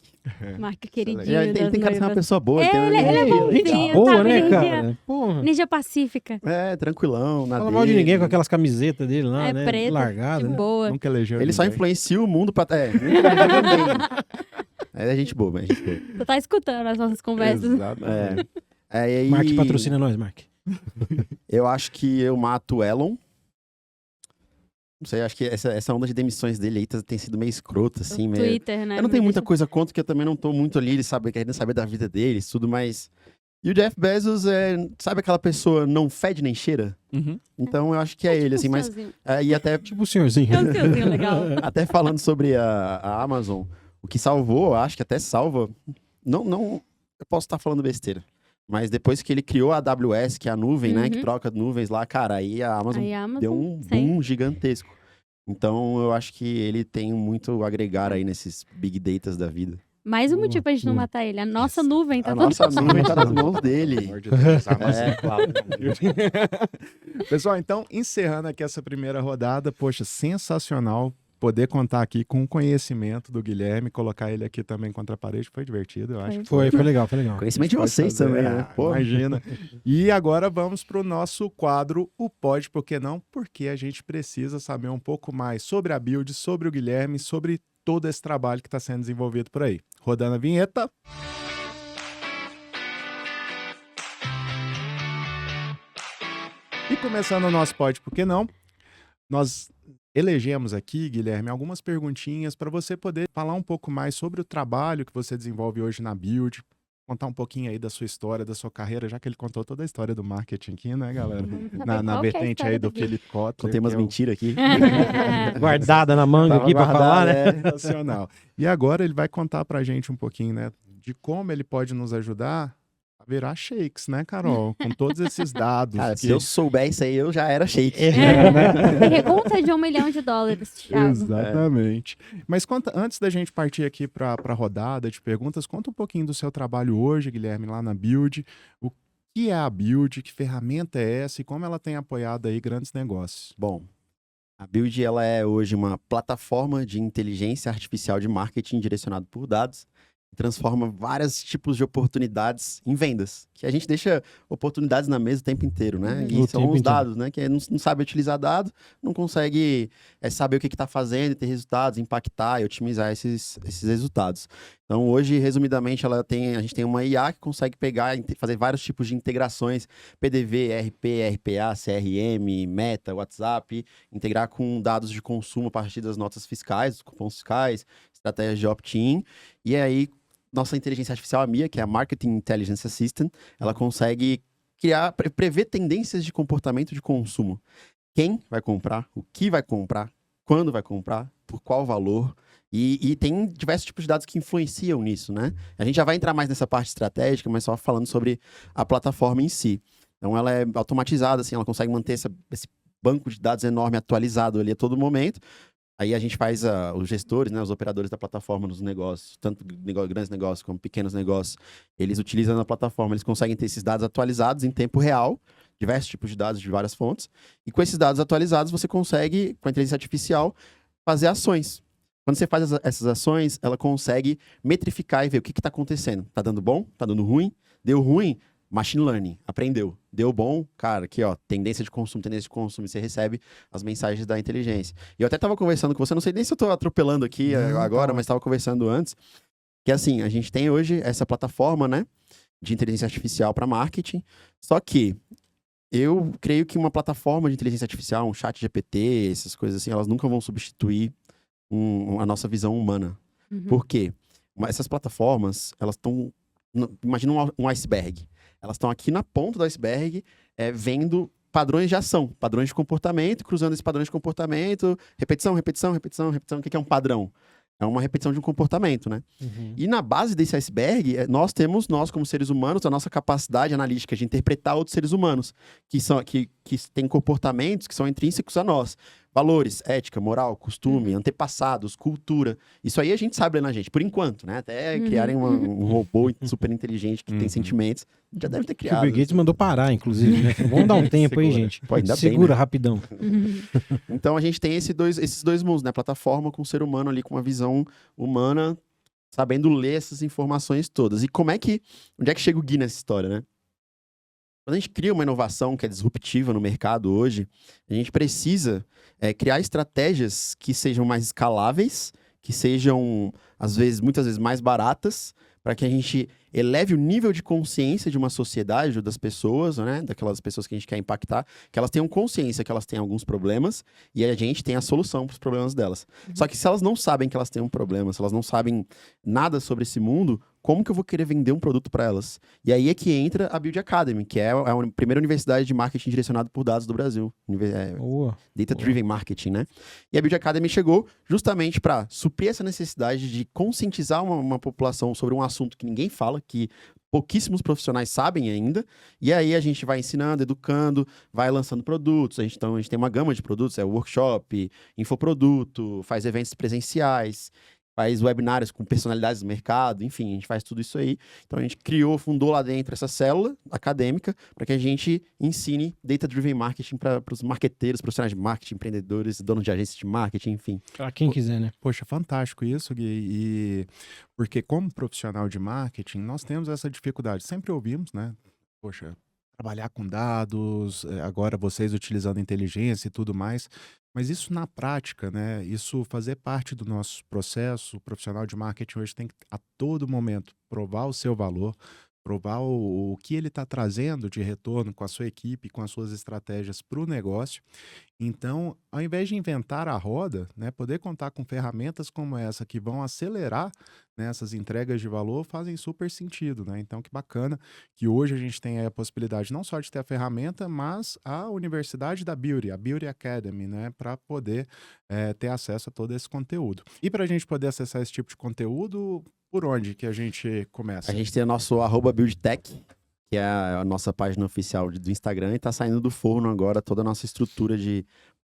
Mark queridinho Ele das tem cara de ser uma noivas. pessoa boa. Ele é energia bonzinho. legal. Boa, sabe, né, energia- cara? Porra. Energia pacífica. É, tranquilão. Na Fala mal de dele. ninguém com aquelas camisetas dele lá, É né? preta, Largada, de né? boa. Nunca elegeu Ele só ninguém. influencia o mundo pra. Nunca elegeu ninguém. É gente boa, é gente boa. Você tá escutando as nossas conversas. Exatamente. E aí, Mark patrocina nós, Mark. Eu acho que eu mato o Elon. Não sei, acho que essa onda de demissões dele aí tem sido meio escrota, assim. O Meio... Twitter, né? Eu não tenho me muita deixa- coisa contra, porque eu também não tô muito ali, querendo saber da vida deles, tudo, mas... E o Jeff Bezos sabe aquela pessoa não fede nem cheira? Uhum. Então eu acho que é ele, assim, mas... senhorzinho. E até, Tipo o senhorzinho. É um senhorzinho legal. até falando sobre a Amazon, o que salvou, eu acho que até salva... Não, eu posso estar falando besteira. Mas depois que ele criou a AWS, que é a nuvem, né? Que Uhum. troca nuvens lá, cara, aí a Amazon Aí a Amazon, deu um sim. boom gigantesco. Então, eu acho que ele tem muito a agregar aí nesses big datas da vida. Mais um motivo pra gente não matar ele. A nossa nuvem tá A toda... nossa nuvem tá nas mãos Pelo dele. amor de Deus, armazém cloud. Pessoal, então, encerrando aqui essa primeira rodada, poxa, sensacional poder contar aqui com o conhecimento do Guilherme, colocar ele aqui também contra a parede, foi divertido, eu acho. Foi legal, foi legal. Conhecimento de vocês também, né? Pô. Imagina. E agora vamos para o nosso quadro, o Pode, Por Que Não? Porque a gente precisa saber um pouco mais sobre a Build, sobre o Guilherme, sobre todo esse trabalho que está sendo desenvolvido por aí. Rodando a vinheta. E começando o nosso Pode, Por Que Não? Nós elegemos aqui, Guilherme, algumas perguntinhas para você poder falar um pouco mais sobre o trabalho que você desenvolve hoje na Build, contar um pouquinho aí da sua história, da sua carreira, já que ele contou toda a história do marketing aqui, né, galera? Na vertente aí do Philip Kotler. Contei umas que é o- mentiras aqui. Guardada na manga Tava aqui pra falar, né? guardada, Sensacional. E agora ele vai contar pra gente um pouquinho, né, de como ele pode nos ajudar a virar shakes, né, Carol? Com todos esses dados. Cara, que... se eu souber isso aí, eu já era shake. Pergunta de $1 milhão, Thiago. Exatamente. Mas conta, antes da gente partir aqui para a rodada de perguntas, conta um pouquinho do seu trabalho hoje, Guilherme, lá na Build. O que é a Build, que ferramenta é essa e como ela tem apoiado aí grandes negócios? Bom, a Build ela é hoje uma plataforma de inteligência artificial de marketing direcionado por dados, que transforma vários tipos de oportunidades em vendas. Que a gente deixa oportunidades na mesa o tempo inteiro, né? O E são tempo os inteiro. dados, né? Que não sabe utilizar dado, não consegue saber o que está fazendo, ter resultados, impactar e otimizar esses resultados. Então, hoje, resumidamente, a gente tem uma IA que consegue pegar e fazer vários tipos de integrações, PDV, RP, RPA, CRM, Meta, WhatsApp, integrar com dados de consumo a partir das notas fiscais, dos cupons fiscais, estratégias de opt-in. E aí, nossa inteligência artificial, a MIA, que é a Marketing Intelligence Assistant, ela consegue prever tendências de comportamento de consumo. Quem vai comprar, o que vai comprar, quando vai comprar, por qual valor. E tem diversos tipos de dados que influenciam nisso, né? A gente já vai entrar mais nessa parte estratégica, mas só falando sobre a plataforma em si. Então, ela é automatizada, assim, ela consegue manter esse banco de dados enorme atualizado ali a todo momento. Aí a gente faz os gestores, né, os operadores da plataforma nos negócios, tanto grandes negócios como pequenos negócios, eles utilizam a plataforma, eles conseguem ter esses dados atualizados em tempo real, diversos tipos de dados de várias fontes, e com esses dados atualizados você consegue, com a inteligência artificial, fazer ações. Quando você faz essas ações, ela consegue metrificar e ver o que está acontecendo. Tá dando bom? Tá dando ruim? Deu ruim? Machine Learning, aprendeu. Deu bom? Cara, aqui ó, tendência de consumo, e você recebe as mensagens da inteligência. E eu até tava conversando com você, não sei nem se eu tô atropelando aqui agora, mas tava conversando antes, que assim, a gente tem hoje essa plataforma, né, de inteligência artificial para marketing, só que eu creio que uma plataforma de inteligência artificial, um chat GPT, essas coisas assim, elas nunca vão substituir a nossa visão humana. Por quê? Essas plataformas, elas estão... Imagina um iceberg. Elas estão aqui na ponta do iceberg, vendo padrões de ação, padrões de comportamento, cruzando esses padrões de comportamento, repetição. O que é um padrão? É uma repetição de um comportamento, né? E na base desse iceberg, nós como seres humanos, a nossa capacidade analítica de interpretar outros seres humanos, que têm comportamentos que são intrínsecos a nós. Valores, ética, moral, costume, antepassados, cultura. Isso aí a gente sabe ler na gente, por enquanto, né? Até criarem um robô super inteligente que tem sentimentos, já deve ter O criado. Bill Gates mandou parar, inclusive, né? Vamos dar um tempo aí, gente. Pô, ainda bem, Segura né? rapidão. Então a gente tem esses dois mundos, né? Plataforma com o ser humano ali, com uma visão humana, sabendo ler essas informações todas. E onde é que chega o Gui nessa história, né? Quando a gente cria uma inovação que é disruptiva no mercado hoje, a gente precisa criar estratégias que sejam mais escaláveis, que sejam, muitas vezes, mais baratas, para que a gente eleve o nível de consciência de uma sociedade, ou das pessoas, né? Daquelas pessoas que a gente quer impactar, que elas tenham consciência que elas têm alguns problemas e a gente tem a solução para os problemas delas. Só que se elas não sabem que elas têm um problema, se elas não sabem nada sobre esse mundo, como que eu vou querer vender um produto para elas? E aí é que entra a Build Academy, que é a primeira universidade de marketing direcionado por dados do Brasil. Data Driven Marketing, né? E a Build Academy chegou justamente para suprir essa necessidade de conscientizar uma população sobre um assunto que ninguém fala, que pouquíssimos profissionais sabem ainda, e aí a gente vai ensinando, educando, vai lançando produtos, a gente tem uma gama de produtos, workshop, infoproduto, faz eventos presenciais, faz webinários com personalidades do mercado, enfim, a gente faz tudo isso aí. Então a gente fundou lá dentro essa célula acadêmica para que a gente ensine Data-Driven Marketing para os marqueteiros, profissionais de marketing, empreendedores, donos de agências de marketing, enfim. Para quem quiser, né? Poxa, fantástico isso, Gui. E porque como profissional de marketing, nós temos essa dificuldade. Sempre ouvimos, né? Poxa, trabalhar com dados, agora vocês utilizando inteligência e tudo mais. Mas isso na prática, né? Isso fazer parte do nosso processo. O profissional de marketing hoje tem que, a todo momento, provar o seu valor, provar o que ele está trazendo de retorno com a sua equipe, com as suas estratégias para o negócio. Então, ao invés de inventar a roda, né, poder contar com ferramentas como essa que vão acelerar, né, essas entregas de valor fazem super sentido, né? Então, que bacana que hoje a gente tem aí a possibilidade não só de ter a ferramenta, mas a Universidade da Beauty, a Beauty Academy, né, para poder ter acesso a todo esse conteúdo. E para a gente poder acessar esse tipo de conteúdo, por onde que a gente começa? A gente tem o nosso @BuildTech, que é a nossa página oficial do Instagram, e tá saindo do forno agora toda a nossa estrutura de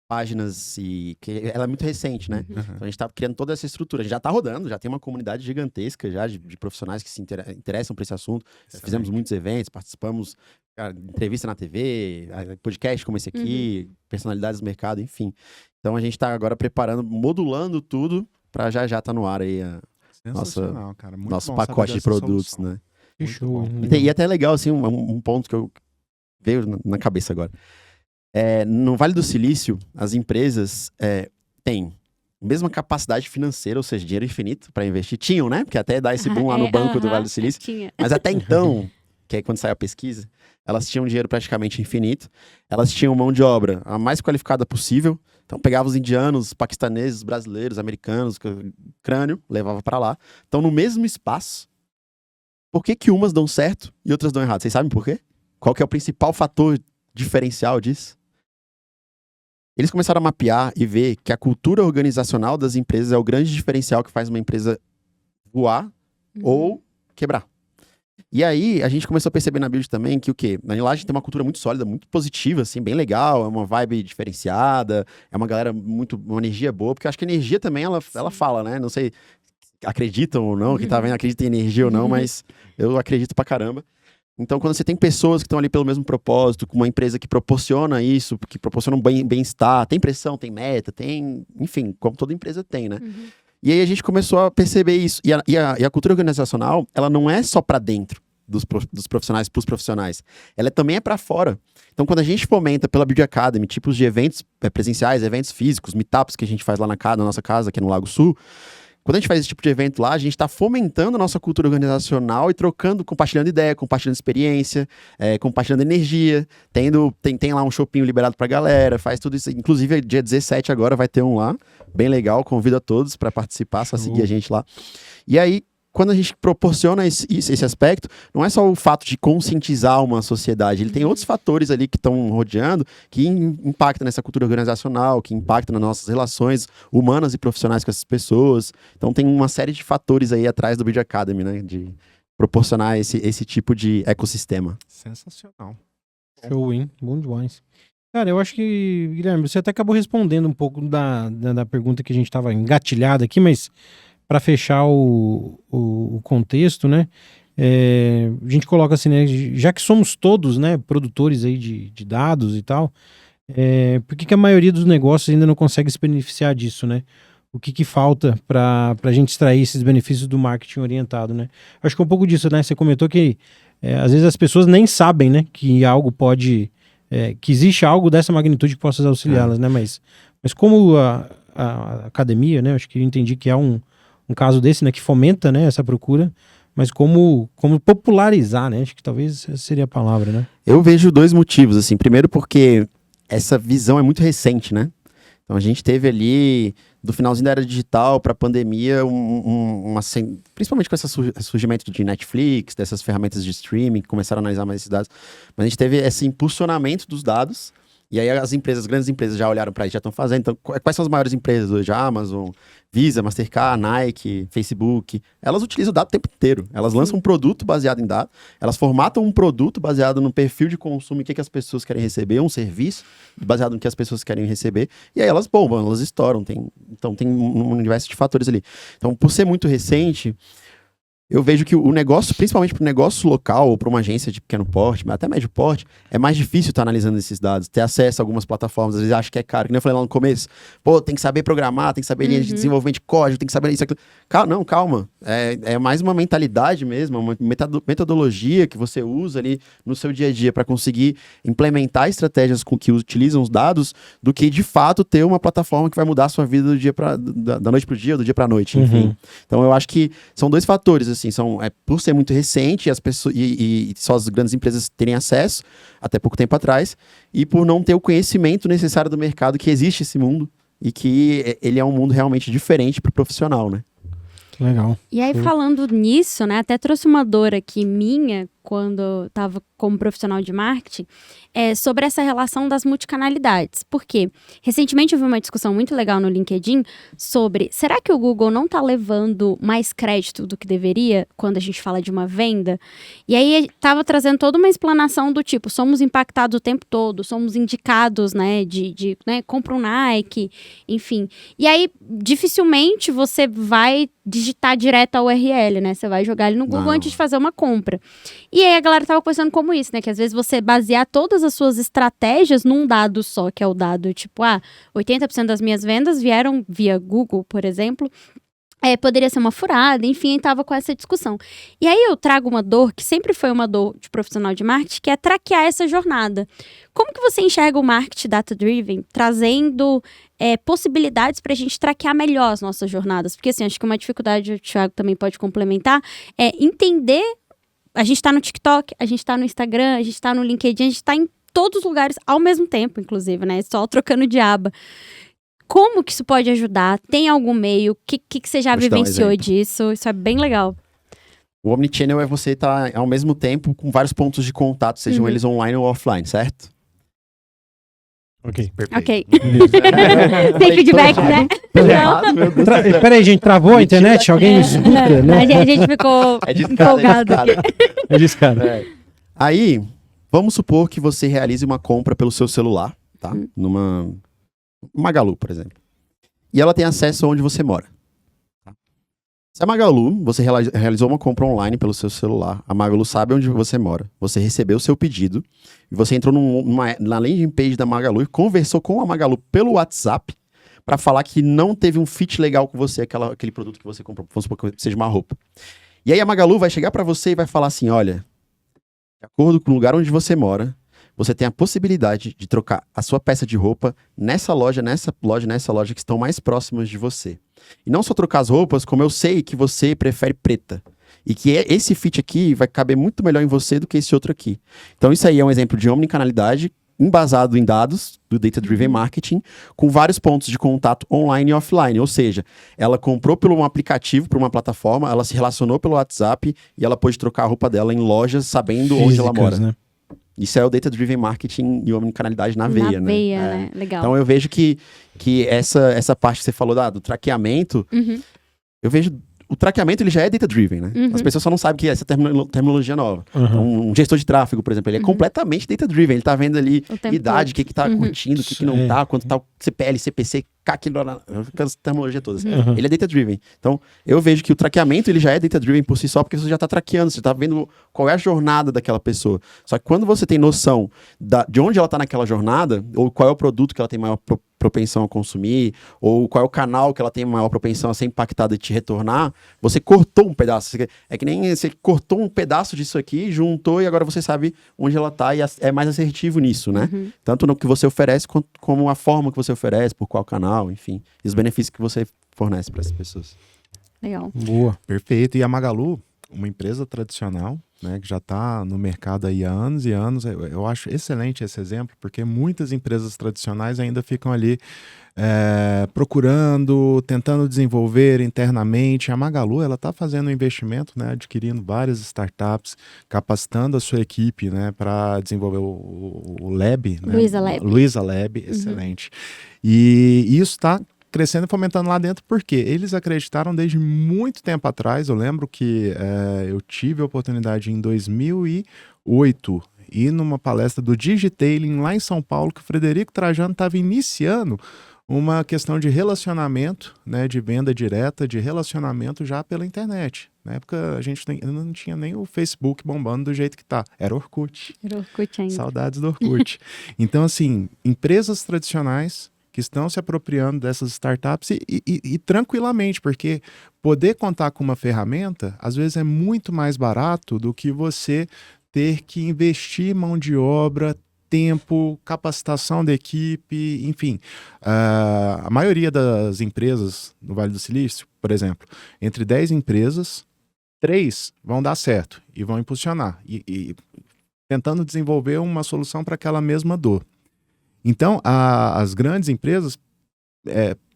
páginas, e que ela é muito recente, né? Uhum. Então a gente tá criando toda essa estrutura. A gente já tá rodando, já tem uma comunidade gigantesca já de profissionais que se interessam por esse assunto. Fizemos muitos eventos, participamos, cara, entrevista na TV, podcast como esse aqui, personalidades do mercado, enfim. Então a gente tá agora preparando, modulando tudo para já tá no ar aí Sensacional, cara. Muito nosso bom saber pacote de dessa produtos, solução. né? Que Muito show. bom. E até legal, assim, um ponto que veio na cabeça agora. No Vale do Silício, as empresas têm a mesma capacidade financeira, ou seja, dinheiro infinito para investir. Tinham, né? Porque até dá esse boom lá no banco do Vale do Silício. Tinha. Mas até então, que é quando sai a pesquisa, elas tinham dinheiro praticamente infinito. Elas tinham mão de obra a mais qualificada possível. Então pegava os indianos, paquistaneses, brasileiros, americanos, crânio, levava para lá. Então no mesmo espaço, por que umas dão certo e outras dão errado? Vocês sabem por quê? Qual que é o principal fator diferencial disso? Eles começaram a mapear e ver que a cultura organizacional das empresas é o grande diferencial que faz uma empresa voar ou quebrar. E aí, a gente começou a perceber na Build também que o quê? Na lá a gente tem uma cultura muito sólida, muito positiva, assim, bem legal, é uma vibe diferenciada, é uma galera uma energia boa, porque eu acho que a energia também, ela fala, né? Não sei, acreditam ou não, quem tá vendo acredita em energia ou não, mas eu acredito pra caramba. Então, quando você tem pessoas que estão ali pelo mesmo propósito, com uma empresa que proporciona isso, que proporciona um bem-estar, tem pressão, tem meta, tem... Enfim, como toda empresa tem, né? E aí a gente começou a perceber isso. E a cultura organizacional, ela não é só para dentro dos profissionais, para os profissionais. Ela também é para fora. Então, quando a gente fomenta pela Beauty Academy, tipos de eventos presenciais, eventos físicos, meetups que a gente faz lá na nossa casa, aqui no Lago Sul, quando a gente faz esse tipo de evento lá, a gente está fomentando a nossa cultura organizacional e compartilhando ideia, compartilhando experiência, compartilhando energia, tem lá um shopping liberado pra galera, faz tudo isso. Inclusive, dia 17 agora vai ter um lá, bem legal, convido a todos para participar, só seguir a gente lá. E aí, quando a gente proporciona esse aspecto, não é só o fato de conscientizar uma sociedade, ele tem outros fatores ali que estão rodeando, que impactam nessa cultura organizacional, que impactam nas nossas relações humanas e profissionais com essas pessoas. Então tem uma série de fatores aí atrás do Beauty Academy, né, de proporcionar esse tipo de ecossistema. Sensacional. Show, hein? Bom demais. Cara, eu acho que, Guilherme, você até acabou respondendo um pouco da pergunta que a gente estava engatilhado aqui, mas para fechar o contexto, né? A gente coloca assim, né? Já que somos todos, né, produtores aí de dados e tal, por que a maioria dos negócios ainda não consegue se beneficiar disso, né? O que falta para a gente extrair esses benefícios do marketing orientado, né? Acho que é um pouco disso, né? Você comentou que às vezes as pessoas nem sabem, né, que algo pode... que existe algo dessa magnitude que possa auxiliá-las, né? Mas como a academia, né? Acho que eu entendi que é um caso desse, né, que fomenta, né, essa procura, mas como popularizar, né, acho que talvez essa seria a palavra, né? Eu vejo dois motivos, assim, primeiro porque essa visão é muito recente, né? Então a gente teve ali, do finalzinho da era digital para a pandemia, principalmente com esse surgimento de Netflix, dessas ferramentas de streaming, que começaram a analisar mais esses dados, mas a gente teve esse impulsionamento dos dados, E aí as grandes empresas já olharam para isso, já estão fazendo. Então, quais são as maiores empresas hoje? A Amazon, Visa, Mastercard, Nike, Facebook. Elas utilizam o dado o tempo inteiro. Elas lançam um produto baseado em dados, elas formatam um produto baseado no perfil de consumo e o que as pessoas querem receber, um serviço baseado no que as pessoas querem receber, e aí elas bombam, elas estouram. Então tem um universo de fatores ali. Então, por ser muito recente, eu vejo que o negócio, principalmente para o negócio local ou para uma agência de pequeno porte, até médio porte, é mais difícil estar analisando esses dados, ter acesso a algumas plataformas, às vezes acha que é caro, que nem eu falei lá no começo, pô, tem que saber programar, tem que saber linha de desenvolvimento de código, tem que saber isso, aquilo. Não, calma, é mais uma mentalidade mesmo, uma metodologia que você usa ali no seu dia a dia para conseguir implementar estratégias com que utilizam os dados, do que de fato ter uma plataforma que vai mudar a sua vida da noite para o dia, do dia para a noite, enfim. Então eu acho que são dois fatores, assim, por ser muito recente as pessoas, e só as grandes empresas terem acesso, até pouco tempo atrás, e por não ter o conhecimento necessário do mercado, que existe esse mundo, e que ele é um mundo realmente diferente para o profissional, né? Legal. E aí, falando nisso, né, até trouxe uma dor aqui minha, quando eu estava como profissional de marketing, sobre essa relação das multicanalidades. Por quê? Recentemente eu vi uma discussão muito legal no LinkedIn sobre, será que o Google não está levando mais crédito do que deveria quando a gente fala de uma venda? E aí estava trazendo toda uma explanação do tipo, somos impactados o tempo todo, somos indicados, né, né, compra um Nike, enfim. E aí, dificilmente você vai digitar direto a URL, né? Você vai jogar ele no Google antes de fazer uma compra. E aí a galera tava conversando como isso, né? Que às vezes você basear todas as suas estratégias num dado só, que é o dado tipo, 80% das minhas vendas vieram via Google, por exemplo. Poderia ser uma furada, enfim, tava com essa discussão. E aí eu trago uma dor, que sempre foi uma dor de profissional de marketing, que é traquear essa jornada. Como que você enxerga o marketing data-driven, trazendo possibilidades para a gente traquear melhor as nossas jornadas? Porque, assim, acho que uma dificuldade, o Thiago também pode complementar, é entender. A gente está no TikTok, a gente está no Instagram, a gente está no LinkedIn, a gente está em todos os lugares ao mesmo tempo, inclusive, né? Só trocando de aba. Como que isso pode ajudar? Tem algum meio? O que você já vivenciou disso? Isso é bem legal. O Omnichannel é você estar, ao mesmo tempo, com vários pontos de contato, sejam eles online ou offline, certo? Ok. Perfeito. Ok. Tem feedback, né? Peraí, gente, travou a internet? Alguém me escuta, né? A gente ficou empolgado aqui. É discada. Aí, vamos supor que você realize uma compra pelo seu celular, tá? Numa Magalu, por exemplo. E ela tem acesso onde você mora. Se a Magalu, você realizou uma compra online pelo seu celular, a Magalu sabe onde você mora, você recebeu o seu pedido, e você entrou na landing page da Magalu e conversou com a Magalu pelo WhatsApp para falar que não teve um fit legal com você, aquele produto que você comprou, vamos supor que seja uma roupa. E aí a Magalu vai chegar para você e vai falar assim, olha, de acordo com o lugar onde você mora, você tem a possibilidade de trocar a sua peça de roupa nessa loja que estão mais próximas de você. E não só trocar as roupas, como eu sei que você prefere preta. E que esse fit aqui vai caber muito melhor em você do que esse outro aqui. Então isso aí é um exemplo de omnicanalidade embasado em dados do Data Driven Marketing, com vários pontos de contato online e offline. Ou seja, ela comprou por um aplicativo, por uma plataforma, ela se relacionou pelo WhatsApp e ela pôde trocar a roupa dela em lojas sabendo onde ela mora. Né? Isso é o Data Driven Marketing e omnicanalidade na veia, né? Legal. Então eu vejo que essa parte que você falou do traqueamento, eu vejo o traqueamento ele já é data-driven, né? As pessoas só não sabem que é essa terminologia nova. Então, um gestor de tráfego, por exemplo, ele é completamente data-driven. Ele tá vendo ali idade, o que tá curtindo, o que não tá, quanto tá o CPL, CPC, CAC, aquelas terminologias todas. Ele é data-driven. Então, eu vejo que o traqueamento ele já é data-driven por si só, porque você já tá traqueando, você tá vendo qual é a jornada daquela pessoa. Só que quando você tem noção de onde ela tá naquela jornada, ou qual é o produto que ela tem maior propensão a consumir, ou qual é o canal que ela tem maior propensão a ser impactada e te retornar, você cortou um pedaço. É que nem você cortou um pedaço disso aqui, juntou e agora você sabe onde ela tá e é mais assertivo nisso, né? Tanto no que você oferece, como a forma que você oferece, por qual canal, enfim. E os benefícios que você fornece para essas pessoas. Legal. Boa. Perfeito. E a Magalu, uma empresa tradicional, né, que já está no mercado aí há anos e anos. Eu acho excelente esse exemplo, porque muitas empresas tradicionais ainda ficam ali procurando, tentando desenvolver internamente. A Magalu, ela está fazendo um investimento, né, adquirindo várias startups, capacitando a sua equipe, né, para desenvolver o Lab, né? Luiza Lab, excelente. E isso está crescendo e fomentando lá dentro, porque eles acreditaram desde muito tempo atrás. Eu lembro que eu tive a oportunidade em 2008 ir numa palestra do Digitailing lá em São Paulo, que o Frederico Trajano estava iniciando uma questão de relacionamento, né, de venda direta, de relacionamento já pela internet. Na época a gente não tinha nem o Facebook bombando do jeito que tá. Era Orkut. Era Orkut ainda. Saudades do Orkut. Então, assim, empresas tradicionais que estão se apropriando dessas startups e tranquilamente, porque poder contar com uma ferramenta, às vezes é muito mais barato do que você ter que investir mão de obra, tempo, capacitação da equipe, enfim. A maioria das empresas no Vale do Silício, por exemplo, entre 10 empresas, 3 vão dar certo e vão impulsionar, e tentando desenvolver uma solução para aquela mesma dor. Então, as grandes empresas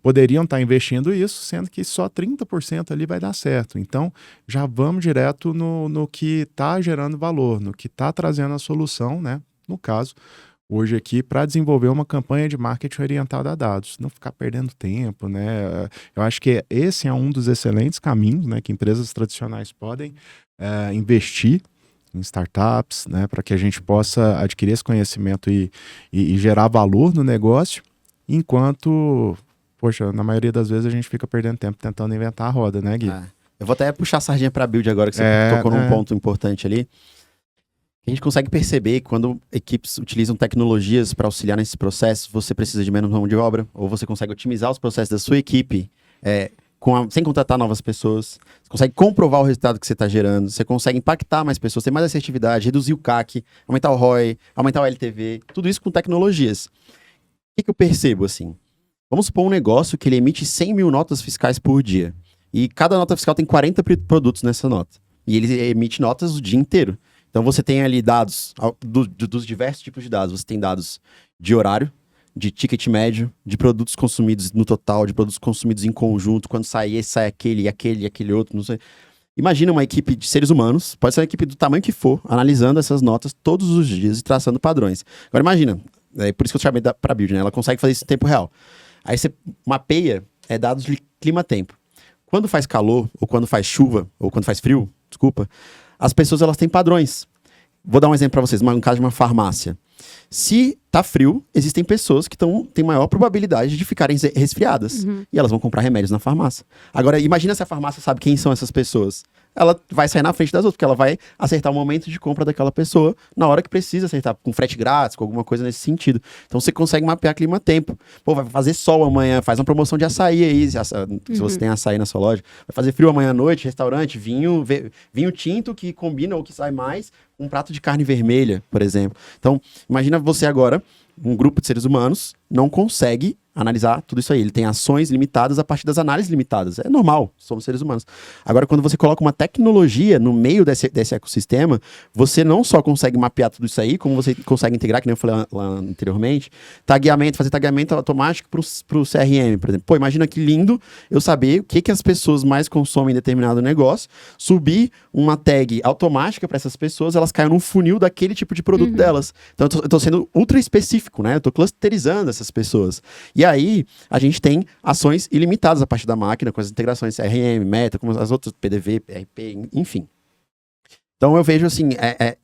poderiam estar investindo isso, sendo que só 30% ali vai dar certo. Então, já vamos direto no que está gerando valor, no que está trazendo a solução, né? No caso, hoje aqui, para desenvolver uma campanha de marketing orientada a dados, não ficar perdendo tempo, né? Eu acho que esse é um dos excelentes caminhos, né, que empresas tradicionais podem investir em startups, né, para que a gente possa adquirir esse conhecimento e gerar valor no negócio, enquanto, poxa, na maioria das vezes a gente fica perdendo tempo tentando inventar a roda, né, Gui? Eu vou até puxar a sardinha para a Build agora, que você tocou num ponto importante ali. A gente consegue perceber que quando equipes utilizam tecnologias para auxiliar nesse processo, você precisa de menos mão de obra, ou você consegue otimizar os processos da sua equipe sem contratar novas pessoas. Você consegue comprovar o resultado que você está gerando, você consegue impactar mais pessoas, ter mais assertividade, reduzir o CAC, aumentar o ROI, aumentar o LTV, tudo isso com tecnologias. O que eu percebo, assim? Vamos supor um negócio que ele emite 100 mil notas fiscais por dia, e cada nota fiscal tem 40 produtos nessa nota, e ele emite notas o dia inteiro. Então você tem ali dados dos diversos tipos de dados. Você tem dados de horário, de ticket médio, de produtos consumidos no total, de produtos consumidos em conjunto, quando sai esse, sai aquele, aquele outro, não sei. Imagina uma equipe de seres humanos, pode ser uma equipe do tamanho que for, analisando essas notas todos os dias e traçando padrões. Agora imagina, por isso que eu chamei para a Build, né? Ela consegue fazer isso em tempo real. Aí você mapeia dados de clima-tempo. Quando faz calor, ou quando faz chuva, ou quando faz frio, desculpa, as pessoas elas têm padrões. Vou dar um exemplo para vocês, um caso de uma farmácia. Se tá frio, existem pessoas que têm maior probabilidade de ficarem resfriadas. E elas vão comprar remédios na farmácia. Agora, imagina se a farmácia sabe quem são essas pessoas. Ela vai sair na frente das outras, porque ela vai acertar o momento de compra daquela pessoa na hora que precisa acertar, com frete grátis, com alguma coisa nesse sentido. Então você consegue mapear clima-tempo. Pô, vai fazer sol amanhã, faz uma promoção de açaí aí, se você tem açaí na sua loja. Vai fazer frio amanhã à noite, restaurante, vinho tinto que combina ou que sai mais, um prato de carne vermelha, por exemplo. Então, imagina você agora, um grupo de seres humanos, não consegue analisar tudo isso aí. Ele tem ações limitadas a partir das análises limitadas. É normal, somos seres humanos. Agora, quando você coloca uma tecnologia no meio desse ecossistema, você não só consegue mapear tudo isso aí, como você consegue integrar, que nem eu falei lá anteriormente, fazer tagueamento automático para o CRM, por exemplo. Pô, imagina que lindo eu saber o que as pessoas mais consomem em determinado negócio, subir uma tag automática para essas pessoas, elas caem num funil daquele tipo de produto delas. Então, eu tô sendo ultra específico, né? Eu tô clusterizando essas pessoas. E aí, a gente tem ações ilimitadas a partir da máquina, com as integrações CRM, Meta, como as outras, PDV, PRP, enfim. Então, eu vejo, assim,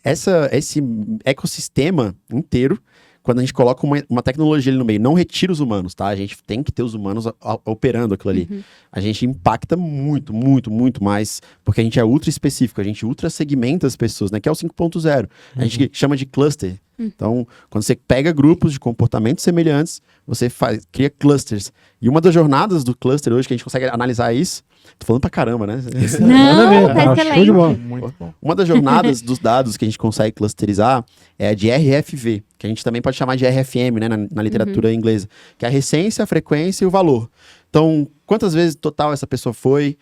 esse ecossistema inteiro, quando a gente coloca uma tecnologia ali no meio, não retira os humanos, tá? A gente tem que ter os humanos operando aquilo ali. A gente impacta muito, muito, muito mais, porque a gente é ultra específico, a gente ultra segmenta as pessoas, né? Que é o 5.0. A gente chama de cluster. Então, quando você pega grupos de comportamentos semelhantes, você cria clusters. E uma das jornadas do cluster hoje, que a gente consegue analisar isso, tô falando pra caramba, né? Não, tá excelente. Muito bom. Uma das jornadas dos dados que a gente consegue clusterizar é a de RFV, que a gente também pode chamar de RFM, né, na literatura inglesa, que é a recência, a frequência e o valor. Então, quantas vezes total essa pessoa foi?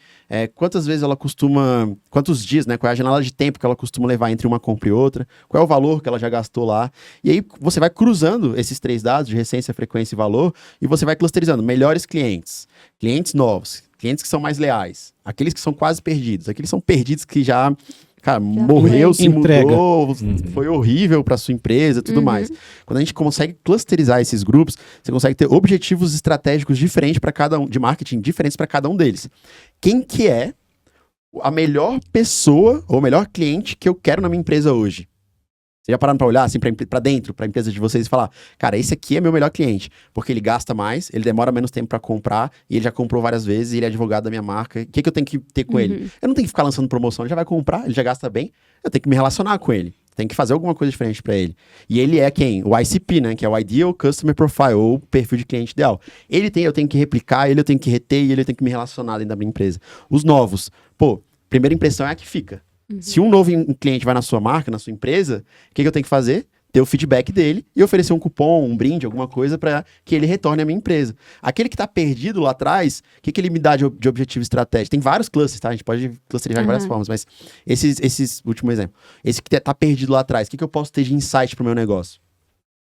Quantas vezes ela costuma... Quantos dias, né? Qual é a janela de tempo que ela costuma levar entre uma compra e outra? Qual é o valor que ela já gastou lá? E aí, você vai cruzando esses 3 dados de recência, frequência e valor e você vai clusterizando melhores clientes, clientes novos, clientes que são mais leais, aqueles que são quase perdidos, aqueles que são perdidos que já... Cara, morreu, se mudou, foi horrível para sua empresa e tudo mais. Quando a gente consegue clusterizar esses grupos, você consegue ter objetivos estratégicos diferentes para cada um, de marketing diferentes para cada um deles. Quem que é a melhor pessoa ou o melhor cliente que eu quero na minha empresa hoje? Vocês já pararam para olhar assim para dentro, para a empresa de vocês e falar, cara, esse aqui é meu melhor cliente, porque ele gasta mais, ele demora menos tempo para comprar, e ele já comprou várias vezes, e ele é advogado da minha marca. O que eu tenho que ter com ele? Eu não tenho que ficar lançando promoção, ele já vai comprar, ele já gasta bem, eu tenho que me relacionar com ele. Tem que fazer alguma coisa diferente para ele. E ele é quem? O ICP, né? Que é o Ideal Customer Profile, ou perfil de cliente ideal. Eu tenho que replicar, eu tenho que reter, e ele eu tenho que me relacionar dentro da minha empresa. Os novos, primeira impressão é a que fica. Se um novo cliente vai na sua marca, na sua empresa, o que eu tenho que fazer? Ter o feedback dele e oferecer um cupom, um brinde, alguma coisa para que ele retorne à minha empresa. Aquele que está perdido lá atrás, o que ele me dá de objetivo estratégico? Tem vários clusters, tá? A gente pode clusterizar de várias formas, mas esses último exemplo. Esse que está perdido lá atrás, o que eu posso ter de insight para o meu negócio?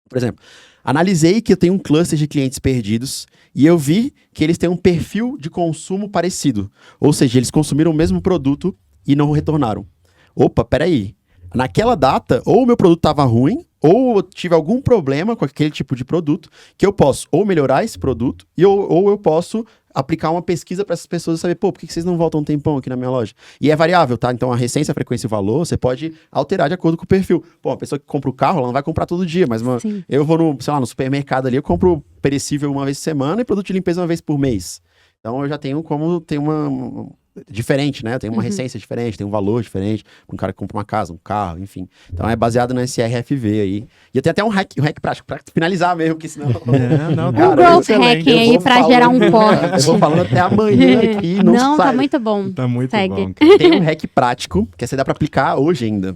Por exemplo, analisei que eu tenho um cluster de clientes perdidos e eu vi que eles têm um perfil de consumo parecido. Ou seja, eles consumiram o mesmo produto e não retornaram. Opa, peraí. Naquela data, ou o meu produto estava ruim, ou eu tive algum problema com aquele tipo de produto, que eu posso ou melhorar esse produto, ou eu posso aplicar uma pesquisa para essas pessoas e saber, por que vocês não voltam um tempão aqui na minha loja? E é variável, tá? Então a recência, a frequência e o valor, você pode alterar de acordo com o perfil. Uma pessoa que compra o carro, ela não vai comprar todo dia, mas eu vou no supermercado ali, eu compro perecível uma vez por semana e produto de limpeza uma vez por mês. Então eu já tenho como ter uma... diferente, né? Tem uma recência diferente, tem um valor diferente. Um cara que compra uma casa, um carro, enfim. Então é baseado nesse RFV aí. E eu tenho até um hack prático pra finalizar mesmo, porque senão... Um growth hacking aí pra gerar um corte. Eu vou falando até amanhã aqui, não sai. Tá muito bom. Tá muito Segue. bom, cara. Tem um hack prático, que essa dá pra aplicar hoje ainda.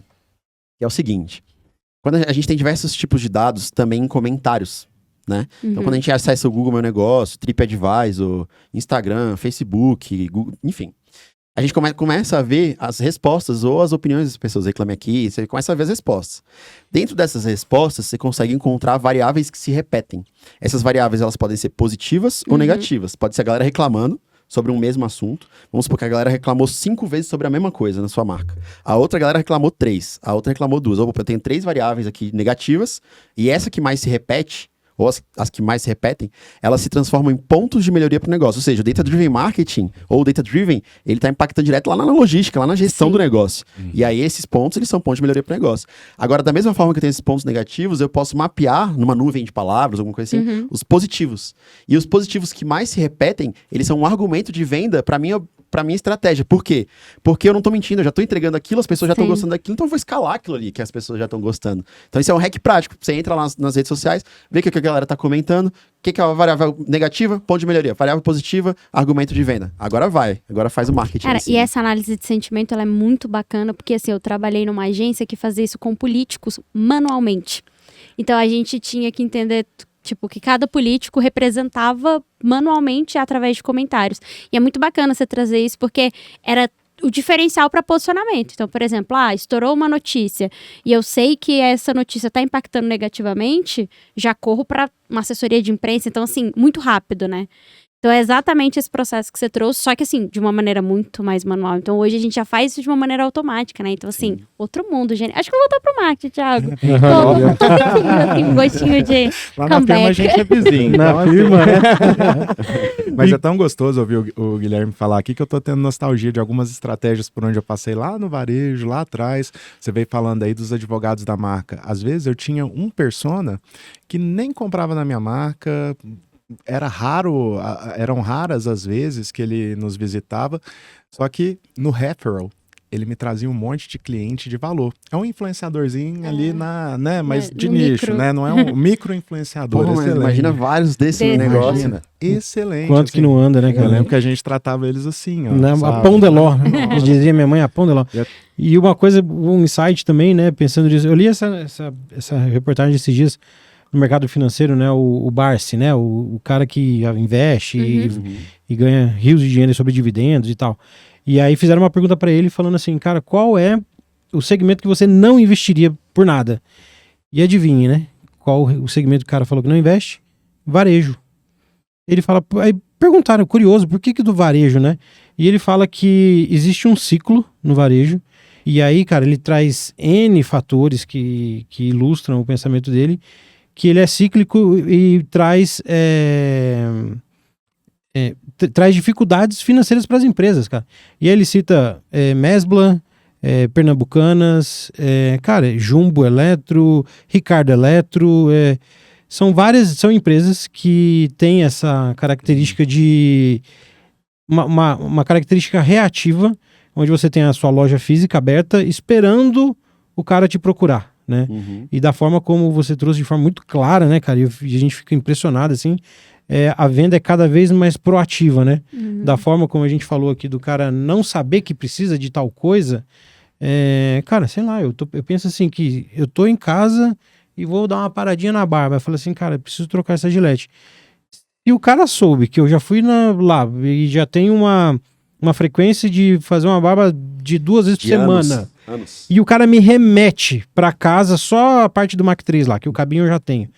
Que é o seguinte. Quando a gente tem diversos tipos de dados também em comentários, né? Então, quando a gente acessa o Google Meu Negócio, TripAdvisor, Instagram, Facebook, Google, enfim... A gente começa a ver as respostas ou as opiniões das pessoas. Reclame aqui, você começa a ver as respostas. Dentro dessas respostas, você consegue encontrar variáveis que se repetem. Essas variáveis, elas podem ser positivas ou negativas. Pode ser a galera reclamando sobre um mesmo assunto. Vamos supor que a galera reclamou 5 vezes sobre a mesma coisa na sua marca. A outra galera reclamou 3, a outra reclamou 2. Opa, eu tenho 3 variáveis aqui negativas, e essa que mais se repete, ou as que mais se repetem, elas se transformam em pontos de melhoria para o negócio. Ou seja, o Data-Driven Marketing, ou o Data-Driven, ele está impactando direto lá na logística, lá na gestão do negócio. E aí esses pontos, eles são pontos de melhoria para o negócio. Agora, da mesma forma que eu tenho esses pontos negativos, eu posso mapear numa nuvem de palavras, alguma coisa assim, os positivos. E os positivos que mais se repetem, eles são um argumento de venda para minha estratégia. Por quê? Porque eu não tô mentindo, eu já tô entregando aquilo, as pessoas já estão gostando daquilo, então eu vou escalar aquilo ali que as pessoas já estão gostando. Então isso é um hack prático. Você entra lá nas redes sociais, vê o que a galera tá comentando, o que é a variável negativa, ponto de melhoria, variável positiva, argumento de venda. Agora faz o marketing. Cara, assim. e essa análise de sentimento, ela é muito bacana, porque assim, eu trabalhei numa agência que fazia isso com políticos manualmente. Então a gente tinha que entender... Tipo, que cada político representava manualmente através de comentários. E é muito bacana você trazer isso, porque era o diferencial para posicionamento. Então, por exemplo, estourou uma notícia e eu sei que essa notícia está impactando negativamente, já corro para uma assessoria de imprensa. Então, assim, muito rápido, né? Então, é exatamente esse processo que você trouxe, só que, assim, de uma maneira muito mais manual. Então, hoje a gente já faz isso de uma maneira automática, né? Então, assim, outro mundo, gente. Acho que eu vou voltar pro marketing, Thiago. Tô sentindo, assim, um gostinho de Lá na firma a gente é vizinho. Na firma, né? Mas é tão gostoso ouvir o Guilherme falar aqui que eu tô tendo nostalgia de algumas estratégias por onde eu passei lá no varejo, lá atrás. Você veio falando aí dos advogados da marca. Às vezes eu tinha um persona que nem comprava na minha marca... Eram raras as vezes que ele nos visitava, só que no referral ele me trazia um monte de cliente de valor. É um influenciadorzinho ali né, mas de nicho, micro. né? Não é um micro-influenciador. Mas imagina vários desses no Desse. negócio. Imagina. Excelente. Quanto que não anda, né, Eu cara? lembro que a gente tratava eles assim, ó. A sabe? pão de ló, né? Dizia minha mãe, a pão de ló. É. E uma coisa, um insight também, né, pensando nisso, eu li essa reportagem esses dias, no mercado financeiro, né? O Barsi, né? O cara que investe e ganha rios de dinheiro sobre dividendos e tal. E aí fizeram uma pergunta para ele falando assim, cara, qual é o segmento que você não investiria por nada? E adivinhe, né? Qual o segmento que o cara falou que não investe? Varejo. Ele fala, aí perguntaram, curioso, por que do varejo, né? E ele fala que existe um ciclo no varejo, e aí, cara, ele traz N fatores que ilustram o pensamento dele, que ele é cíclico e traz dificuldades financeiras para as empresas, cara. E aí ele cita Mesbla, Pernambucanas, cara, Jumbo Eletro, Ricardo Eletro, são empresas que têm essa característica de uma característica reativa, onde você tem a sua loja física aberta esperando o cara te procurar, né? E da forma como você trouxe de forma muito clara, né, cara? E a gente fica impressionado, assim, a venda é cada vez mais proativa, né? Da forma como a gente falou aqui do cara não saber que precisa de tal coisa, cara, sei lá, eu penso assim que eu tô em casa e vou dar uma paradinha na barba. Eu falo assim, cara, eu preciso trocar essa Gillette. E o cara soube que eu já fui lá e já tenho uma frequência de fazer uma barba de 2 vezes por semana. Anos. E o cara me remete pra casa só a parte do Mac 3 lá, que o cabinho eu já tenho.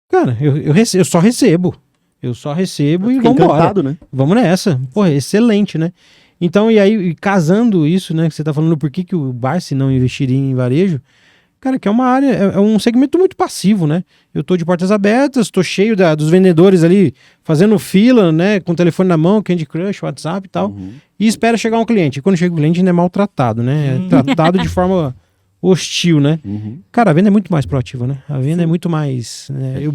Cara, eu só recebo. Eu só recebo e vamos embora. Né? Vamos nessa. Porra, excelente, né? Então, e aí, casando isso, né, que você tá falando por que o Barsi não investiria em varejo, cara, que é uma área, é um segmento muito passivo, né? Eu tô de portas abertas, tô cheio dos vendedores ali, fazendo fila, né, com o telefone na mão, Candy Crush, WhatsApp e tal, e espera chegar um cliente. E quando chega o cliente, ainda é maltratado, né? É tratado de forma hostil, né? Cara, a venda é muito mais proativa, né? A venda é muito mais, eu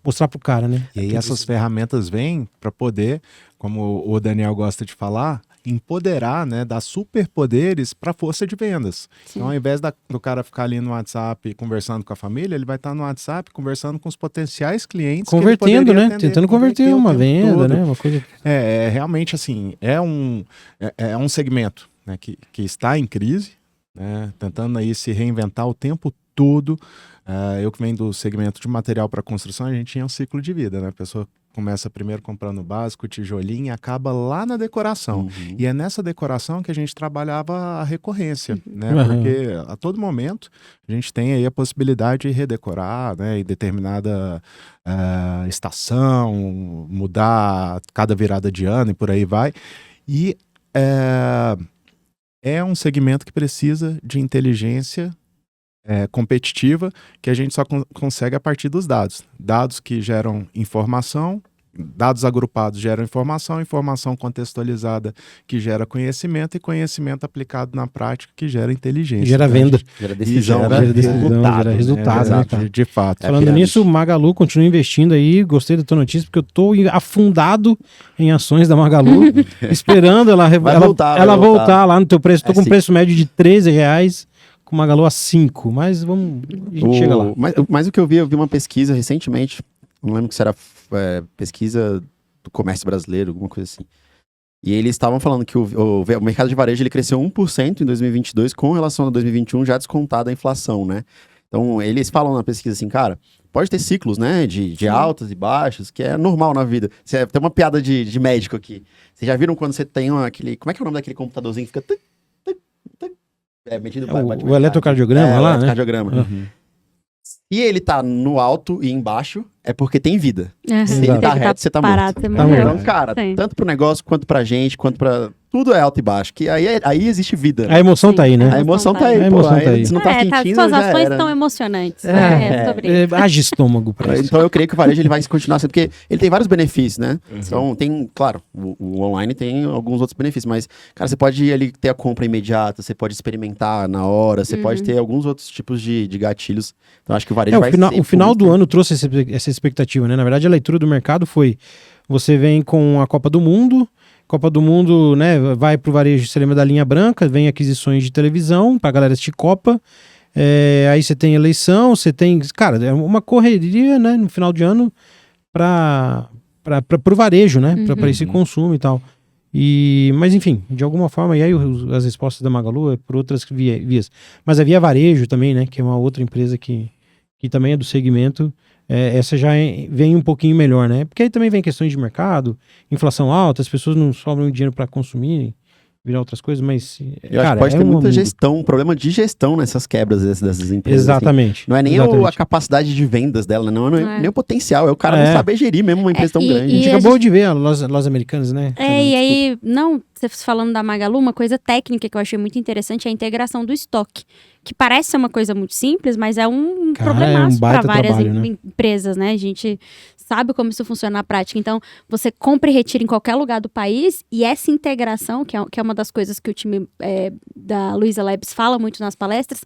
mostrar pro cara, né? E aí essas ferramentas vêm para poder, como o Daniel gosta de falar, empoderar, né, dar superpoderes para a força de vendas. Sim. Então, ao invés do cara ficar ali no WhatsApp conversando com a família, ele vai estar no WhatsApp conversando com os potenciais clientes. Convertendo, né? Tentando converter uma venda, todo, né? Uma coisa... realmente, assim, é um segmento, né, que está em crise, né, tentando aí se reinventar o tempo todo. Eu que venho do segmento de material para construção, a gente tinha um ciclo de vida, né? A pessoa começa primeiro comprando o básico, tijolinho, e acaba lá na decoração. E é nessa decoração que a gente trabalhava a recorrência, né? Porque a todo momento a gente tem aí a possibilidade de redecorar, né? Em determinada estação, mudar cada virada de ano e por aí vai. E é um segmento que precisa de inteligência competitiva, que a gente só consegue a partir dos dados. Dados que geram informação, dados agrupados geram informação, informação contextualizada que gera conhecimento e conhecimento aplicado na prática que gera inteligência. Gera venda. Gera decisão. Gera resultado, né, cara? De fato. Falando nisso, o Magalu continua investindo aí. Gostei da tua notícia, porque eu tô afundado em ações da Magalu, esperando ela voltar lá no teu preço. Tô com um preço médio de R$13. Com Magalu a 5, mas a gente chega lá. Mas o que eu vi uma pesquisa recentemente, não lembro se era pesquisa do comércio brasileiro, alguma coisa assim. E eles estavam falando que o mercado de varejo ele cresceu 1% em 2022 com relação a 2021, já descontada a inflação, né? Então, eles falam na pesquisa assim, cara, pode ter ciclos, né, de altas e baixas, que é normal na vida. Tem uma piada de médico aqui. Vocês já viram quando você tem aquele... Como é que é o nome daquele computadorzinho que fica... medido o eletrocardiograma lá, né? Eletrocardiograma. Se ele tá no alto e embaixo, é porque tem vida. Se ele tá reto, você tá morto. Então, cara, tanto pro negócio, quanto pra gente, quanto pra... Tudo é alto e baixo, que aí existe vida. A emoção tá aí, né? A emoção tá aí. Se não tá sentindo, suas ações estão emocionantes. Haja estômago pra isso. Então eu creio que o varejo ele vai continuar sendo, porque ele tem vários benefícios, né? Então tem, claro, o online tem alguns outros benefícios, mas, cara, você pode ali ter a compra imediata, você pode experimentar na hora, você pode ter alguns outros tipos de gatilhos. Então acho que o varejo vai ser... O final do ano trouxe essa expectativa, né? Na verdade, a leitura do mercado foi, você vem com a Copa do Mundo, né, vai pro varejo, você lembra da linha branca, vem aquisições de televisão pra galera assistir Copa, aí você tem eleição, você tem, cara, é uma correria, né, no final de ano pro varejo, né, pra esse consumo e tal. Mas enfim, de alguma forma, e aí as respostas da Magalu é por outras vias. Mas havia varejo também, né, que é uma outra empresa que que também é do segmento, essa já vem um pouquinho melhor, né? Porque aí também vem questões de mercado, inflação alta, as pessoas não sobram dinheiro para consumir, virar outras coisas, mas, Eu acho que pode ter muita gestão, um problema de gestão nessas quebras dessas empresas. Exatamente. Assim. Não é nem a capacidade de vendas dela, não é nem o potencial, é o cara não saber gerir mesmo uma empresa tão grande. A gente acabou de ver a Lojas Americanas, né? E aí, você falando da Magalu, uma coisa técnica que eu achei muito interessante é a integração do estoque, que parece ser uma coisa muito simples, mas é um problemaço para várias empresas, né? A gente sabe como isso funciona na prática. Então, você compra e retira em qualquer lugar do país, e essa integração, que é uma das coisas que o time da Luiza Labs fala muito nas palestras,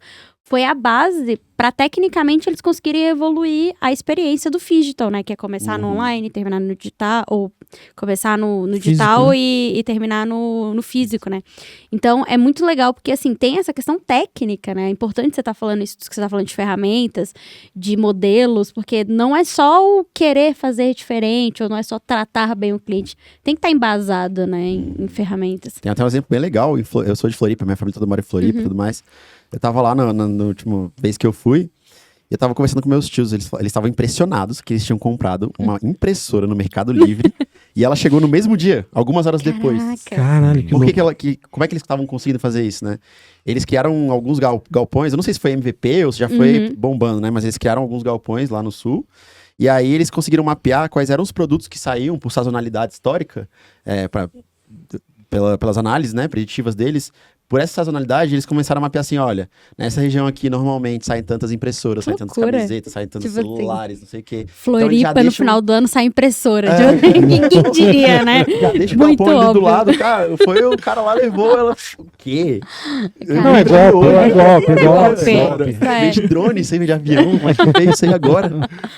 foi a base para, tecnicamente, eles conseguirem evoluir a experiência do phygital, né? Que é começar no online, terminar no digital, ou começar no digital, né? e terminar no físico, né? Então, é muito legal, porque, assim, tem essa questão técnica, né? É importante você estar falando isso, que você está falando de ferramentas, de modelos, porque não é só o querer fazer diferente, ou não é só tratar bem o cliente. Tem que estar embasado, né, em ferramentas. Tem até um exemplo bem legal. Eu sou de Floripa, minha família toda mora em Floripa e tudo mais. Eu tava lá na última vez que eu fui, e eu tava conversando com meus tios, eles estavam impressionados que eles tinham comprado uma impressora no Mercado Livre, e ela chegou no mesmo dia, algumas horas depois. Caralho, que como é que eles estavam conseguindo fazer isso, né? Eles criaram alguns galpões, eu não sei se foi MVP ou se já foi bombando, né? Mas eles criaram alguns galpões lá no sul, e aí eles conseguiram mapear quais eram os produtos que saíam por sazonalidade histórica, pelas análises, né, preditivas deles. Por essa sazonalidade, eles começaram a mapear assim, olha, nessa região aqui, normalmente, saem tantas impressoras, saem tantas camisetas, saem tantos celulares, não sei o quê. Floripa, então, no final do ano, sai impressora. Quem diria, né? Já deixa o galpão ali do lado, cara, o cara lá levou, ela, o quê? Não, é golpe. Veio de drone, sem de avião, mas que veio isso aí agora.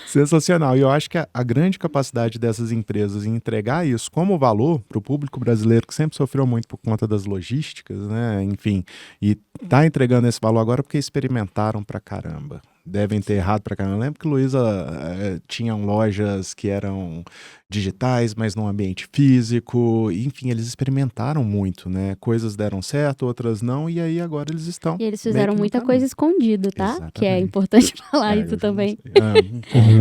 Sensacional. E eu acho que a grande capacidade dessas empresas em entregar isso como valor para o público brasileiro, que sempre sofreu muito por conta das logísticas, né? Enfim, e tá entregando esse valor agora porque experimentaram pra caramba. Devem ter errado pra caramba. Eu lembro que Luiza tinham lojas que eram digitais, mas num ambiente físico. Enfim, eles experimentaram muito, né? Coisas deram certo, outras não, e aí agora eles estão... E eles fizeram muita coisa escondida, tá? Exatamente. Que é importante falar isso também.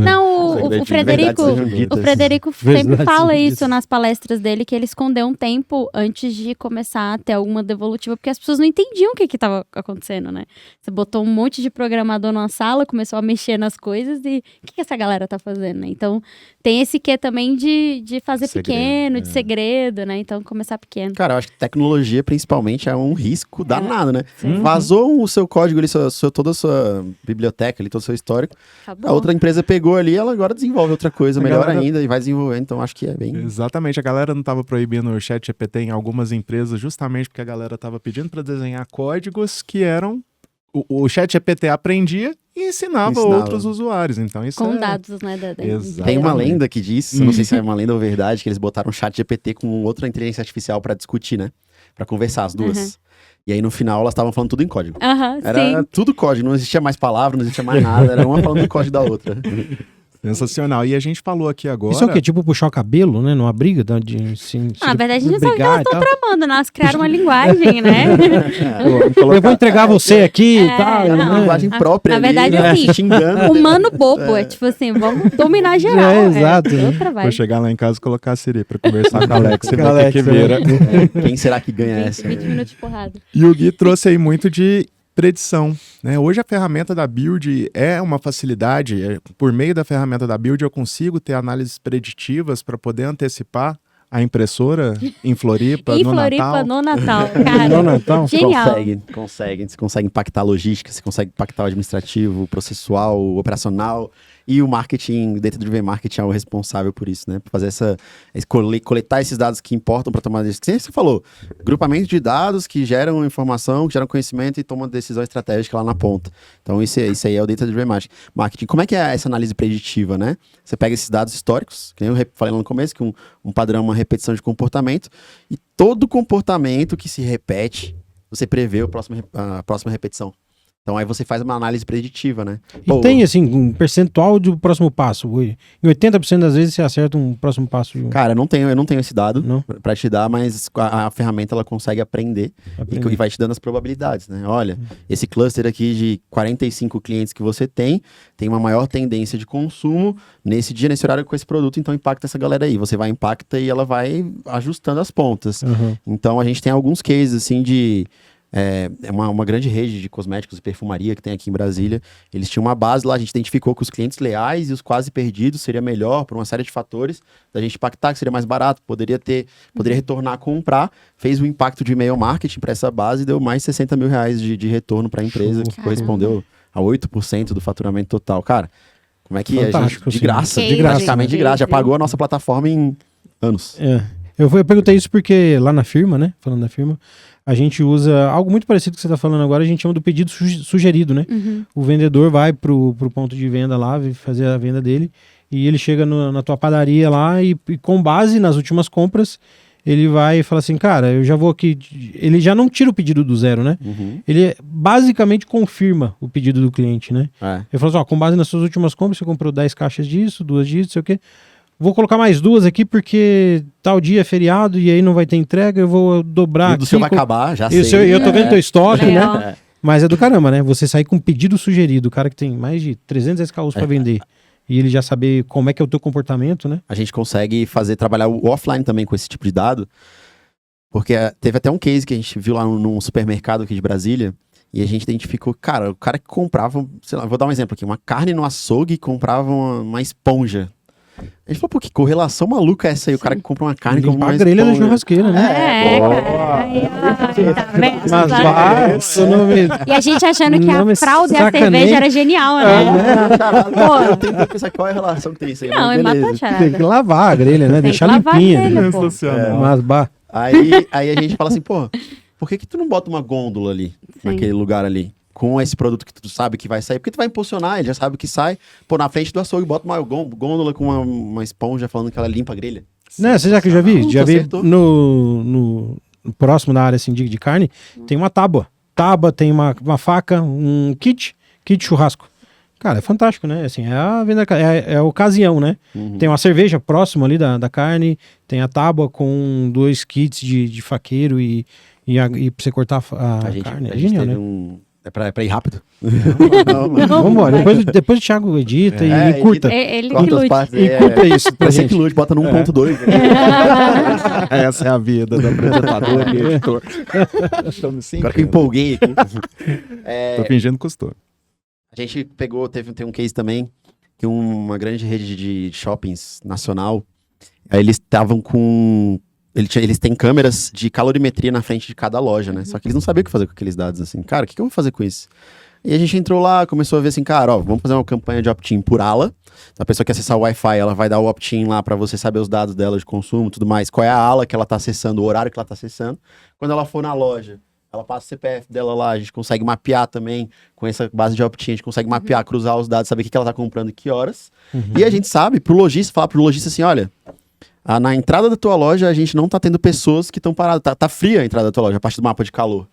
Não, o Frederico sempre fala isso nas palestras dele, que ele escondeu um tempo antes de começar a ter alguma devolutiva, porque as pessoas não entendiam o que estava acontecendo, né? Você botou um monte de programador numa sala, começou a mexer nas coisas e o que essa galera tá fazendo, né? Então, tem esse quê também de fazer pequeno, de segredo, né? Então, começar pequeno. Cara, eu acho que tecnologia, principalmente, é um risco danado, né? Vazou o seu código ali, toda a sua biblioteca ali, todo o seu histórico. Acabou. A outra empresa pegou ali, ela agora desenvolve outra coisa melhor ainda e vai desenvolvendo, então acho que é bem... Exatamente, a galera não tava proibindo o ChatGPT em algumas empresas justamente porque a galera tava pedindo para desenhar códigos que eram... O ChatGPT aprendia e ensinava outros usuários, então isso com dados, né? Tem uma lenda que diz, não sei se é uma lenda ou verdade, que eles botaram o ChatGPT com outra inteligência artificial para discutir, né? Para conversar as duas. E aí no final elas estavam falando tudo em código. Era tudo código, não existia mais palavra, não existia mais nada, era uma falando em código da outra. Sensacional. E a gente falou aqui agora... Isso é o quê? Tipo puxar o cabelo, né? Numa briga? Na verdade, a gente não sabe o que elas estão tramando, né? Elas criaram uma linguagem, né? Eu vou entregar você aqui e tal. Uma linguagem própria. Na verdade, assim, humano bobo. É tipo assim, vamos dominar geral. Exato. Vou chegar lá em casa e colocar a Siri pra conversar com a Alexa. Que vira. Quem será que ganha essa? 20 minutos de porrada. E o Gui trouxe aí muito de predição, né? Hoje a ferramenta da Build é uma facilidade. Por meio da ferramenta da Build eu consigo ter análises preditivas para poder antecipar a impressora em Floripa, no Natal. Cara, no Natal. Genial. Você consegue impactar a logística, você consegue impactar o administrativo, o processual, o operacional. E o marketing, dentro do Driven Marketing, é o responsável por isso, né? Por fazer coletar esses dados que importam para tomar decisão. Você falou, grupamento de dados que geram informação, que geram conhecimento e tomam decisão estratégica lá na ponta. Então, isso aí é o Data Driven Marketing. Como é que é essa análise preditiva, né? Você pega esses dados históricos, que nem eu falei lá no começo, que um padrão é uma repetição de comportamento, e todo comportamento que se repete, você prevê a próxima repetição. Então aí você faz uma análise preditiva, né? E tem, assim, um percentual do próximo passo. Em 80% das vezes você acerta um próximo passo. Cara, eu não tenho esse dado Não? pra te dar, mas a ferramenta ela consegue aprender e vai te dando as probabilidades, né? Olha, esse cluster aqui de 45 clientes que você tem uma maior tendência de consumo nesse dia, nesse horário com esse produto, então impacta essa galera aí. Você vai impacta e ela vai ajustando as pontas. Então a gente tem alguns cases, assim, de... uma grande rede de cosméticos e perfumaria que tem aqui em Brasília. Eles tinham uma base lá, a gente identificou que os clientes leais e os quase perdidos seria melhor por uma série de fatores, da gente impactar, que seria mais barato, poderia retornar a comprar, fez o impacto de e-mail marketing para essa base e deu mais R$60 mil de retorno para a empresa, que correspondeu a 8% do faturamento total. Cara, como é que fantástico, a gente, de graça, sim. praticamente de graça, já pagou a nossa plataforma em anos. Eu perguntei isso porque lá na firma, né? Falando da firma, a gente usa algo muito parecido com o que você está falando agora, a gente chama do pedido sugerido, né? O vendedor vai pro ponto de venda lá, fazer a venda dele, e ele chega na tua padaria lá e com base nas últimas compras, ele vai e fala assim, cara, eu já vou aqui... Ele já não tira o pedido do zero, né? Ele basicamente confirma o pedido do cliente, né? Ele fala assim, ó, com base nas suas últimas compras, você comprou 10 caixas disso, 2 disso, sei o quê. Vou colocar mais 2 aqui porque tal dia é feriado e aí não vai ter entrega, eu vou dobrar aqui. O seu vai acabar, já sei. Eu tô vendo teu estoque, né? Mas é do caramba, né? Você sair com um pedido sugerido, o cara que tem mais de 300 SKUs pra vender, e ele já saber como é que é o teu comportamento, né? A gente consegue trabalhar o offline também com esse tipo de dado, porque teve até um case que a gente viu lá num supermercado aqui de Brasília, e a gente identificou, cara, o cara que comprava, sei lá, vou dar um exemplo aqui, uma carne no açougue e comprava uma esponja. A gente falou, pô, que correlação maluca é essa aí? O cara que compra uma carne com uma grelha da churrasqueira, né? Tá vendo? Mas E a gente achando que a fralda e a cerveja era genial, né? Eu tenho que pensar qual é a relação que tem isso aí. Não, é matou a charada. Tem que lavar a grelha, né? Tem Deixar que lavar a limpinha. grelha, Né? pô. Mas, Aí a gente fala assim, pô, por que tu não bota uma gôndola ali, naquele lugar ali? Com esse produto que tu sabe que vai sair, porque tu vai impulsionar, ele já sabe que sai. Pô, na frente do açougue, bota uma gôndola com uma esponja falando que ela limpa a grelha. Né, você já vi? Já vi acertou. no próximo da área assim, de carne, tem uma tábua. Tem uma faca, um kit churrasco. Cara, é fantástico, né? Assim, é a venda, é a ocasião, né? Tem uma cerveja próxima ali da carne, tem a tábua com 2 kits de faqueiro e pra você cortar a carne. É genial, né? É pra ir rápido? Vamos embora. Depois o Thiago edita e curta. Ele que Corta as lute. partes, Curta isso pra Você gente. que lute, bota no 1.2. Essa é a vida do apresentador e editor. Agora que eu empolguei aqui. Tô fingindo custou. A gente tem um case também, que uma grande rede de shoppings nacional, aí eles estavam com... Eles têm câmeras de calorimetria na frente de cada loja, né? Só que eles não sabiam o que fazer com aqueles dados, assim. Cara, o que eu vou fazer com isso? E a gente entrou lá, começou a ver assim, cara, ó, vamos fazer uma campanha de opt-in por ala. A pessoa que acessar o Wi-Fi, ela vai dar o opt-in lá pra você saber os dados dela de consumo, tudo mais. Qual é a ala que ela tá acessando, o horário que ela tá acessando. Quando ela for na loja, ela passa o CPF dela lá, a gente consegue mapear também, com essa base de opt-in, a gente consegue mapear, cruzar os dados, saber o que ela tá comprando e que horas. E a gente sabe, falar pro lojista assim, olha... na entrada da tua loja, a gente não tá tendo pessoas que estão paradas. Tá fria a entrada da tua loja, a partir do mapa de calor.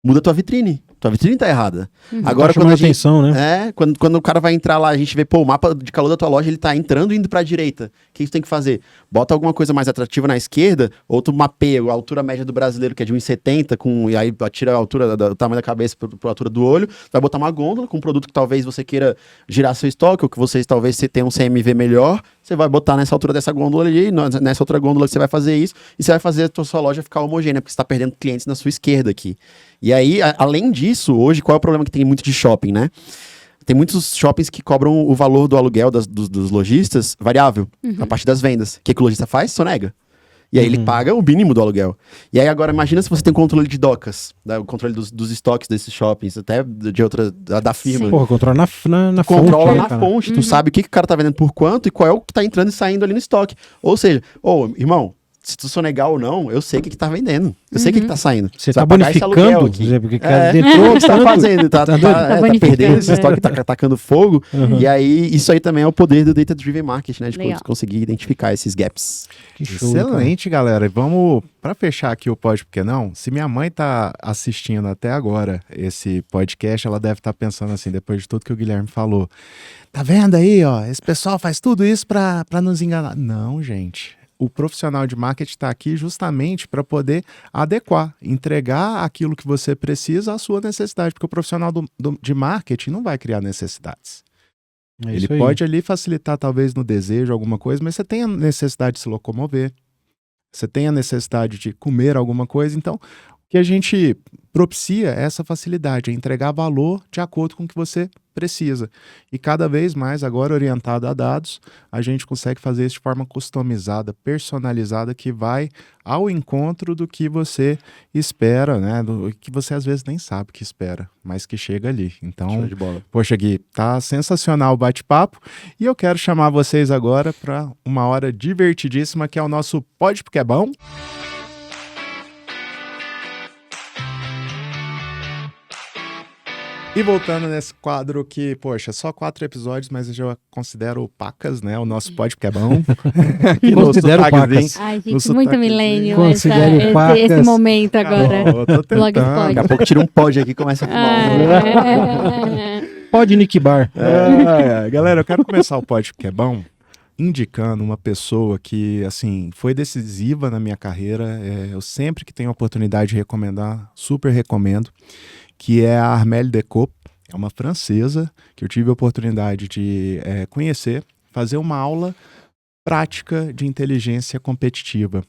Muda tua vitrine. Tua vitrine tá errada. Agora, quando atenção, né? Quando o cara vai entrar lá, a gente vê, pô, o mapa de calor da tua loja, ele tá entrando e indo pra direita. O que tu tem que fazer? Bota alguma coisa mais atrativa na esquerda, ou tu mapeia a altura média do brasileiro, que é de 1,70, e aí tira a altura do tamanho da cabeça pra altura do olho, vai botar uma gôndola com um produto que talvez você queira girar seu estoque, ou que talvez você tenha um CMV melhor, você vai botar nessa altura dessa gôndola ali, nessa outra gôndola que você vai fazer isso, e você vai fazer a sua loja ficar homogênea, porque você tá perdendo clientes na sua esquerda aqui. E aí, além disso, hoje, qual é o problema que tem muito de shopping, né? Tem muitos shoppings que cobram o valor do aluguel dos lojistas variável, a partir das vendas. O que o lojista faz? Sonega. E aí ele paga o mínimo do aluguel. E aí agora, imagina se você tem controle de docas, o controle dos estoques desses shoppings, até de outra, da firma. Sim. Porra, controla na fonte. Controla na fonte. Tu sabe o que o cara tá vendendo por quanto e qual é o que tá entrando e saindo ali no estoque. Ou seja, irmão, se tu sonegar ou não, eu sei o que tá vendendo. Eu sei o que tá saindo. Você vai tá pagar esse aluguel bonificando, aqui. Zé, porque o É, cara o que você tá fazendo? Tá bonificando, perdendo esse é. estoque, tá atacando fogo. Uhum. E aí, isso aí também é o poder do Data Driven Marketing, né? De Legal. conseguir identificar esses gaps. Que show, cara. Excelente, galera. E vamos, para fechar aqui o Pode Porque Não, se minha mãe tá assistindo até agora esse podcast, ela deve estar pensando assim, depois de tudo que o Guilherme falou. Tá vendo aí, ó? Esse pessoal faz tudo isso para nos enganar. Não, gente. O profissional de marketing está aqui justamente para poder adequar, entregar aquilo que você precisa à sua necessidade, porque o profissional de marketing não vai criar necessidades. É Ele isso aí. pode ali facilitar talvez no desejo alguma coisa, mas você tem a necessidade de se locomover, você tem a necessidade de comer alguma coisa, então o que a gente propicia é essa facilidade, é entregar valor de acordo com o que você precisa. E cada vez mais, agora orientado a dados, a gente consegue fazer isso de forma customizada, personalizada, que vai ao encontro do que você espera, né? Do que você às vezes nem sabe que espera, mas que chega ali. Então, Show de bola. poxa, Gui, tá sensacional o bate-papo e eu quero chamar vocês agora para uma hora divertidíssima que é o nosso Pode Porque é Bom. E voltando nesse quadro que, poxa, só 4 episódios, mas eu já considero pacas, né? O nosso Pode Porque é Bom. Aqui no Considero sotaquezinho. pacas. Ai, No gente, sotaque muito de- milênio Considere pacas. esse momento agora. Tá bom, eu tô tentando. Blog Pode. Daqui a pouco tira um pod aqui e começa a fumar um. Pode Nick Bar. Galera, eu quero começar o Pode Porque é Bom indicando uma pessoa que, assim, foi decisiva na minha carreira. Eu sempre que tenho a oportunidade de recomendar, super recomendo, que é a Armelle Decaux. É uma francesa que eu tive a oportunidade de conhecer, fazer uma aula prática de inteligência competitiva.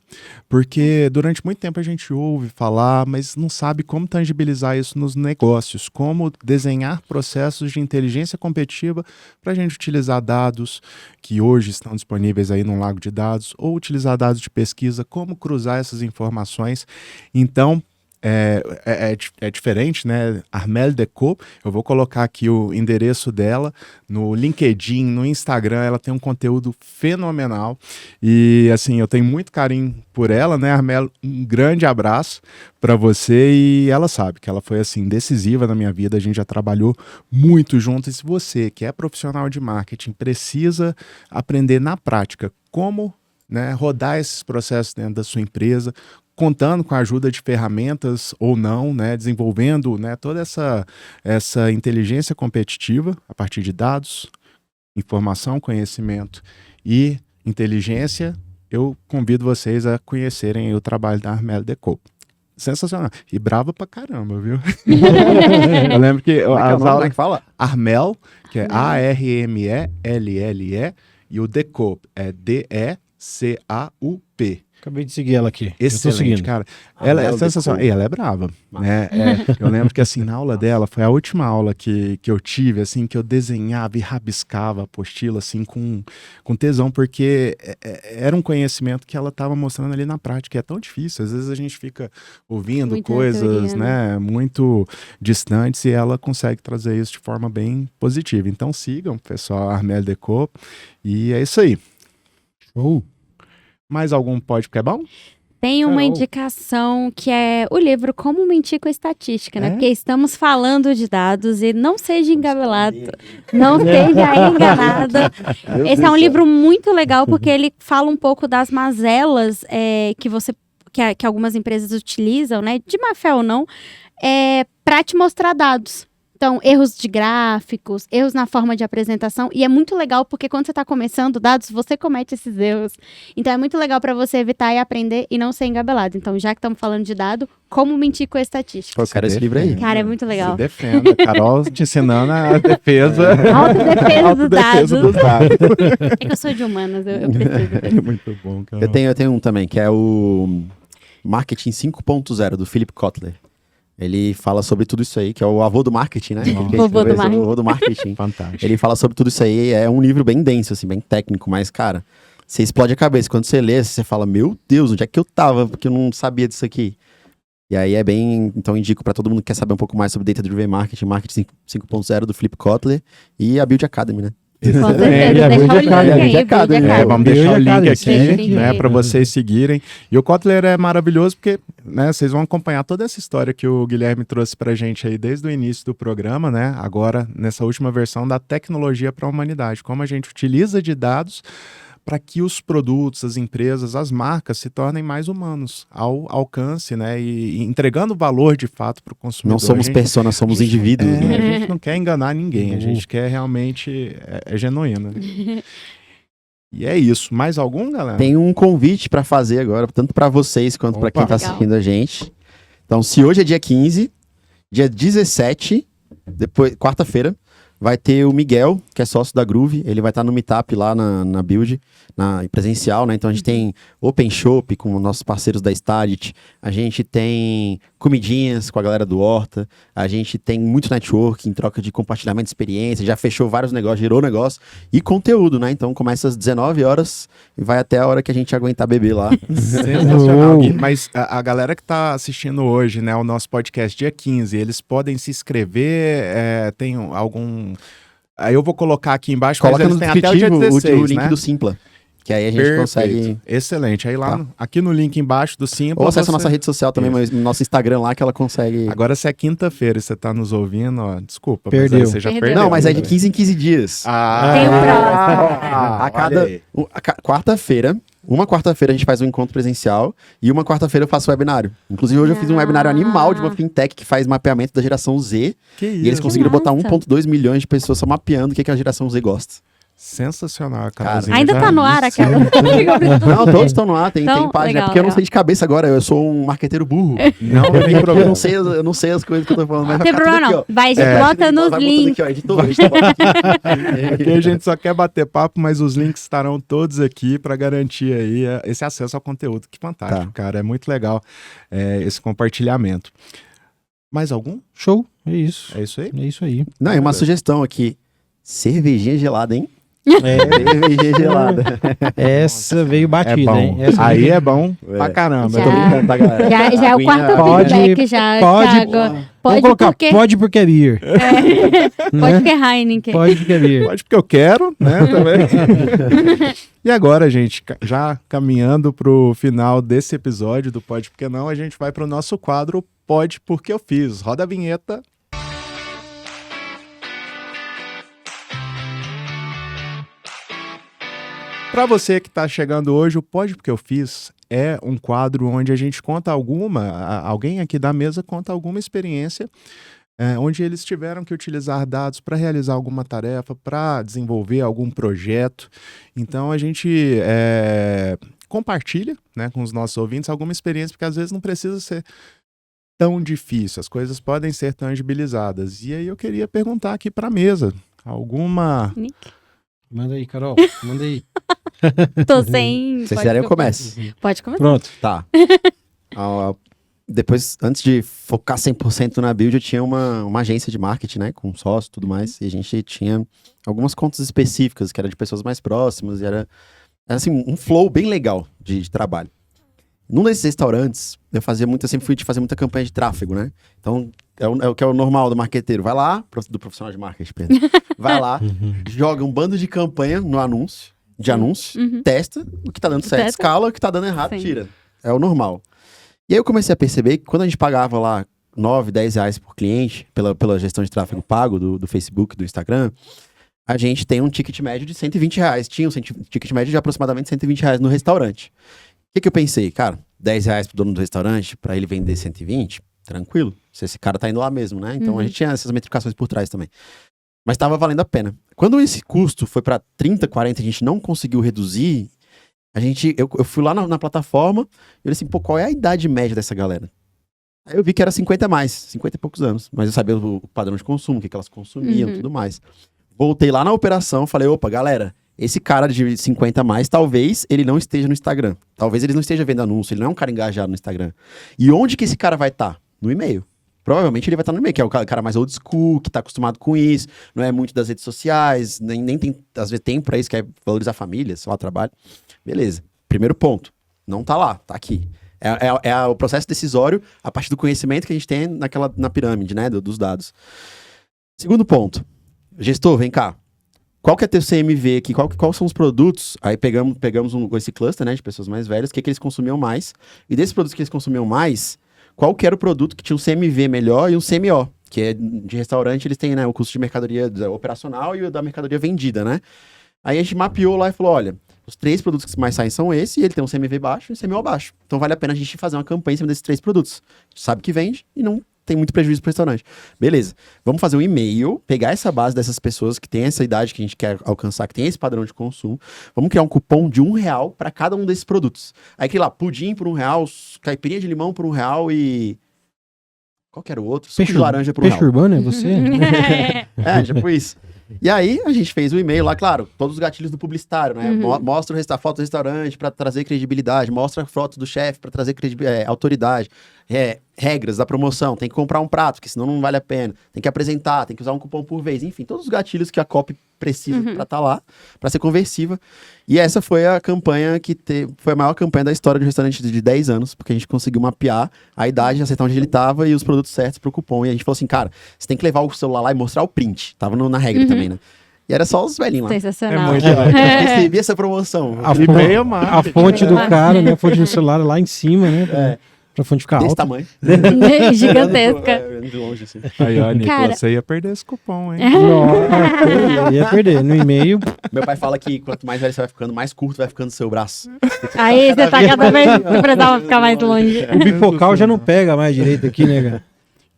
Porque durante muito tempo a gente ouve falar, mas não sabe como tangibilizar isso nos negócios, como desenhar processos de inteligência competitiva para a gente utilizar dados que hoje estão disponíveis aí num lago de dados, ou utilizar dados de pesquisa, como cruzar essas informações. Então, é diferente, né? Armelle Decaux, eu vou colocar aqui o endereço dela no LinkedIn, no Instagram, ela tem um conteúdo fenomenal e assim, eu tenho muito carinho por ela, né, Armelle? Um grande abraço para você e ela sabe que ela foi assim decisiva na minha vida, a gente já trabalhou muito junto e se você que é profissional de marketing precisa aprender na prática como, né, rodar esses processos dentro da sua empresa, contando com a ajuda de ferramentas ou não, né, desenvolvendo, né, toda essa inteligência competitiva a partir de dados, informação, conhecimento e inteligência, eu convido vocês a conhecerem o trabalho da Armelle Decaux. Sensacional. E brava pra caramba, viu? Eu lembro que Como as é que aulas... fala? Armelle, que é Armelle, e o Decaux é Decaup. Acabei de seguir ela aqui. Eu tô Excelente, seguindo. cara. Ela é Armelle sensacional. Decaux. E ela é brava. Né? Eu lembro que, assim, na aula dela, foi a última aula que eu tive, assim, que eu desenhava e rabiscava a apostila, assim, com tesão, porque era um conhecimento que ela estava mostrando ali na prática. É tão difícil. Às vezes a gente fica ouvindo Muita coisas, teoria, né, muito distantes e ela consegue trazer isso de forma bem positiva. Então sigam, pessoal, a Armelle Decaux. E é isso aí. Show. Mais algum Pode Porque é Bom? Tem uma Carol. indicação que é o livro Como Mentir com Estatística, né? É? Porque estamos falando de dados e não seja engabelado, não seja enganado. Esse é um livro muito legal porque ele fala um pouco das mazelas que algumas empresas utilizam, né? De má fé ou não, para te mostrar dados. Então, erros de gráficos, erros na forma de apresentação. E é muito legal porque quando você está começando dados, você comete esses erros. Então, é muito legal para você evitar e aprender e não ser engabelado. Então, já que estamos falando de dado, como mentir com a estatística. Eu quero esse livro aí. Cara, é muito legal. Se defenda. Carol te ensinando a defesa. Autodefesa dos Autodefesa dados. dos dados. É que eu sou de humanas, eu preciso. Muito bom, Carol. Eu tenho um também, que é o Marketing 5.0, do Philip Kotler. Ele fala sobre tudo isso aí, que é o avô do marketing, né? Vovô do marketing. O avô do marketing. Fantástico. Ele fala sobre tudo isso aí, é um livro bem denso, assim, bem técnico, mas, cara, você explode a cabeça. Quando você lê, você fala, meu Deus, onde é que eu tava? Porque eu não sabia disso aqui. E aí é bem, então indico para todo mundo que quer saber um pouco mais sobre Data Driven Marketing, Marketing 5.0 do Philip Kotler e a Build Academy, né? Com certeza, É, deixar o link é, aí, é cada, build né? academy. Vamos deixar o Build link Academy, aqui, sim. né, para vocês seguirem. E o Kotler é maravilhoso porque, né, vocês vão acompanhar toda essa história que o Guilherme trouxe pra gente aí desde o início do programa, né? Agora, nessa última versão da tecnologia para a humanidade, como a gente utiliza de dados para que os produtos, as empresas, as marcas se tornem mais humanos ao alcance, né? E entregando valor de fato para o consumidor. Não somos personas, somos indivíduos, né? A gente não quer enganar ninguém, a gente quer realmente é genuíno. Né? E é isso. Mais algum, galera? Tem um convite para fazer agora, tanto para vocês quanto para quem Opa. tá Legal. assistindo a gente. Então, se hoje é dia 15, dia 17, depois, quarta-feira, vai ter o Miguel, que é sócio da Groove. Ele vai estar no Meetup lá na Build, na presencial, né? Então a gente tem Open Shop com nossos parceiros da Stadit. A gente tem comidinhas com a galera do Horta. A gente tem muito network em troca de compartilhamento de experiência. Já fechou vários negócios, gerou negócio. E conteúdo, né? Então começa às 19 horas e vai até a hora que a gente aguentar beber lá. Sensacional. Gui. Mas a galera que está assistindo hoje, né, o nosso podcast dia 15, eles podem se inscrever, tem algum... Aí eu vou colocar aqui embaixo, Coloca mas no eles têm até o dia descritivo 16, o link né? do Simpla. Que aí a gente Perfeito. consegue... Excelente. Aí lá, Tá. aqui no link embaixo do Simpla... Ou acessa a você- nossa rede social também, mas no nosso Instagram lá que ela consegue... Agora, se é quinta-feira e você tá nos ouvindo, ó, desculpa, Perdeu. mas aí você já Perdeu. perdeu. Não, mas é de né? 15 em 15 dias. Tem o próximo. A cada olha aí. quarta-feira, uma quarta-feira a gente faz um encontro presencial e uma quarta-feira eu faço webinário. Inclusive hoje eu fiz um webinário animal de uma fintech que faz mapeamento da geração Z Que e eles isso. conseguiram botar massa. 1,2 milhões de pessoas só mapeando o que a geração Z gosta. Sensacional, a Cara, Carolzinha Ainda já- tá no ar aquela. Não, todos estão no ar, tem Então, página. legal, É porque eu não legal. sei de cabeça agora, eu sou um marqueteiro burro. Não, não tem Eu problema. não sei as coisas que eu tô falando, mas Não vai tem ficar tudo problema, aqui, não. ó. Vai, gente, Vai bota nos botando links. aqui, ó, editor, bota aqui. Aqui a gente só quer bater papo, mas os links estarão todos aqui para garantir aí esse acesso ao conteúdo. Que fantástico, Tá. cara. É muito legal esse compartilhamento. Mais algum? Show, é isso. É isso aí? É isso aí. Não, e uma sugestão aqui. Cervejinha gelada, hein? É, Cervejinha gelada. essa veio É batida, bom. hein? Essa Aí veio- é bom pra caramba. Já. Tô brincando, tá, galera? Já é o quarto Pode- feedback já. pode- Thiago. Vamos Pode colocar, porque... pode porque é beer. Pode né? porque é Heineken. Pode porque é beer. Pode porque eu quero, né? Também. E agora, gente, já caminhando pro final desse episódio do Pode Porque Não, a gente vai pro nosso quadro Pode Porque Eu Fiz. Roda a vinheta. Para você que está chegando hoje, o Pode Porque Eu Fiz é um quadro onde a gente conta alguém aqui da mesa conta alguma experiência onde eles tiveram que utilizar dados para realizar alguma tarefa, para desenvolver algum projeto. Então a gente compartilha, né, com os nossos ouvintes alguma experiência, porque às vezes não precisa ser tão difícil, as coisas podem ser tangibilizadas. E aí eu queria perguntar aqui para a mesa, alguma... Manda aí, Carol. Manda aí. Tô sem... Se vocês pode quiserem, eu começar. começo. Pode começar. Pronto. Tá. Depois, antes de focar 100% na build, eu tinha uma agência de marketing, né? Com sócio e tudo mais. E a gente tinha algumas contas específicas, que era de pessoas mais próximas. E era assim, um flow bem legal de trabalho. Num desses restaurantes, eu sempre fui de fazer muita campanha de tráfego, né? Então, é o que é o normal do marqueteiro. Vai lá, do profissional de marketing, Pedro. Vai lá, joga um bando de campanha no anúncio, Uhum. testa o que tá dando certo, Testa. escala o que tá dando errado, Sim. tira. É o normal. E aí eu comecei a perceber que quando a gente pagava lá 9, 10 reais por cliente, pela gestão de tráfego pago do Facebook, do Instagram, a gente tem um ticket médio de 120 reais. Tinha um ticket médio de aproximadamente 120 reais no restaurante. O que eu pensei? Cara, 10 reais pro dono do restaurante, pra ele vender 120, tranquilo. Se esse cara tá indo lá mesmo, né? Então a gente tinha essas metrificações por trás também. Mas tava valendo a pena. Quando esse custo foi pra 30, 40, a gente não conseguiu reduzir, eu fui lá na plataforma e eu disse assim, pô, qual é a idade média dessa galera? Aí eu vi que era 50 a mais, 50 e poucos anos. Mas eu sabia o padrão de consumo, o que elas consumiam e tudo mais. Voltei lá na operação, falei, opa, galera, esse cara de 50 a mais, talvez ele não esteja no Instagram. Talvez ele não esteja vendo anúncio, ele não é um cara engajado no Instagram. E onde que esse cara vai estar? No e-mail. Provavelmente ele vai estar no e-mail, que é o cara mais old school, que tá acostumado com isso, não é muito das redes sociais, nem tem, às vezes, tempo pra isso, quer valorizar a família, sei lá, trabalho. Beleza. Primeiro ponto. Não tá lá, tá aqui. É o processo decisório a partir do conhecimento que a gente tem na pirâmide, né, dos dados. Segundo ponto. Gestor, vem cá. qual que é teu CMV aqui? Quais são os produtos? Aí pegamos esse cluster, né, de pessoas mais velhas, o que eles consumiam mais. E desses produtos que eles consumiam mais, qual que era o produto que tinha um CMV melhor e um CMO? Que é de restaurante, eles têm, né, o custo de mercadoria operacional e o da mercadoria vendida, né? Aí a gente mapeou lá e falou, olha, os 3 produtos que mais saem são esse, e ele tem um CMV baixo e um CMO baixo. Então vale a pena a gente fazer uma campanha em cima desses 3 produtos. A gente sabe que vende e não tem muito prejuízo pro restaurante. Beleza, vamos fazer um e-mail, pegar essa base dessas pessoas que tem essa idade que a gente quer alcançar, que tem esse padrão de consumo, vamos criar um cupom de R$1 para cada um desses produtos. Aí cria lá, pudim por R$1, caipirinha de limão por R$1 e... Qual que era o outro? Suco de laranja por R$1. Peixe urbano é você? Tipo isso. E aí, a gente fez o e-mail lá, claro, todos os gatilhos do publicitário, né? Mostra a foto do restaurante para trazer credibilidade, mostra a foto do chefe para trazer autoridade, regras da promoção, tem que comprar um prato, porque senão não vale a pena, tem que apresentar, tem que usar um cupom por vez, enfim, todos os gatilhos que a copy precisa para estar lá, para ser conversiva. E essa foi a campanha foi a maior campanha da história do restaurante de 10 anos, porque a gente conseguiu mapear a idade, acertar onde ele estava e os produtos certos pro cupom. E a gente falou assim, cara, você tem que levar o celular lá e mostrar o print. Tava na regra também, né? E era só os velhinhos lá. Sensacional. Recebi essa promoção. A fonte do cara, né? A fonte do celular lá em cima, né? Pra fonte ficar Desse alta. tamanho. Gigantesca. De longe, assim. Aí, ó, Nico, Cara- você ia perder esse cupom, hein? Nossa, ia perder. No e-mail, Meu pai fala que quanto mais velho você vai ficando, mais curto vai ficando o seu braço. Aí você tá cada vez que precisava ficar mais longe. o bifocal já não pega mais direito aqui, né, cara?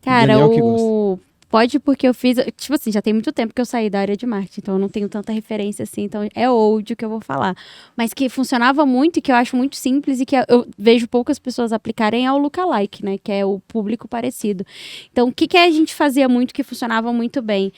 Cara, Daniel que pode porque eu fiz... Tipo assim, já tem muito tempo que eu saí da área de marketing, então eu não tenho tanta referência assim, então é old o que eu vou falar. Mas que funcionava muito e que eu acho muito simples e que eu vejo poucas pessoas aplicarem é o lookalike, né? Que é o público parecido. Então, o que a gente fazia muito que funcionava muito bem?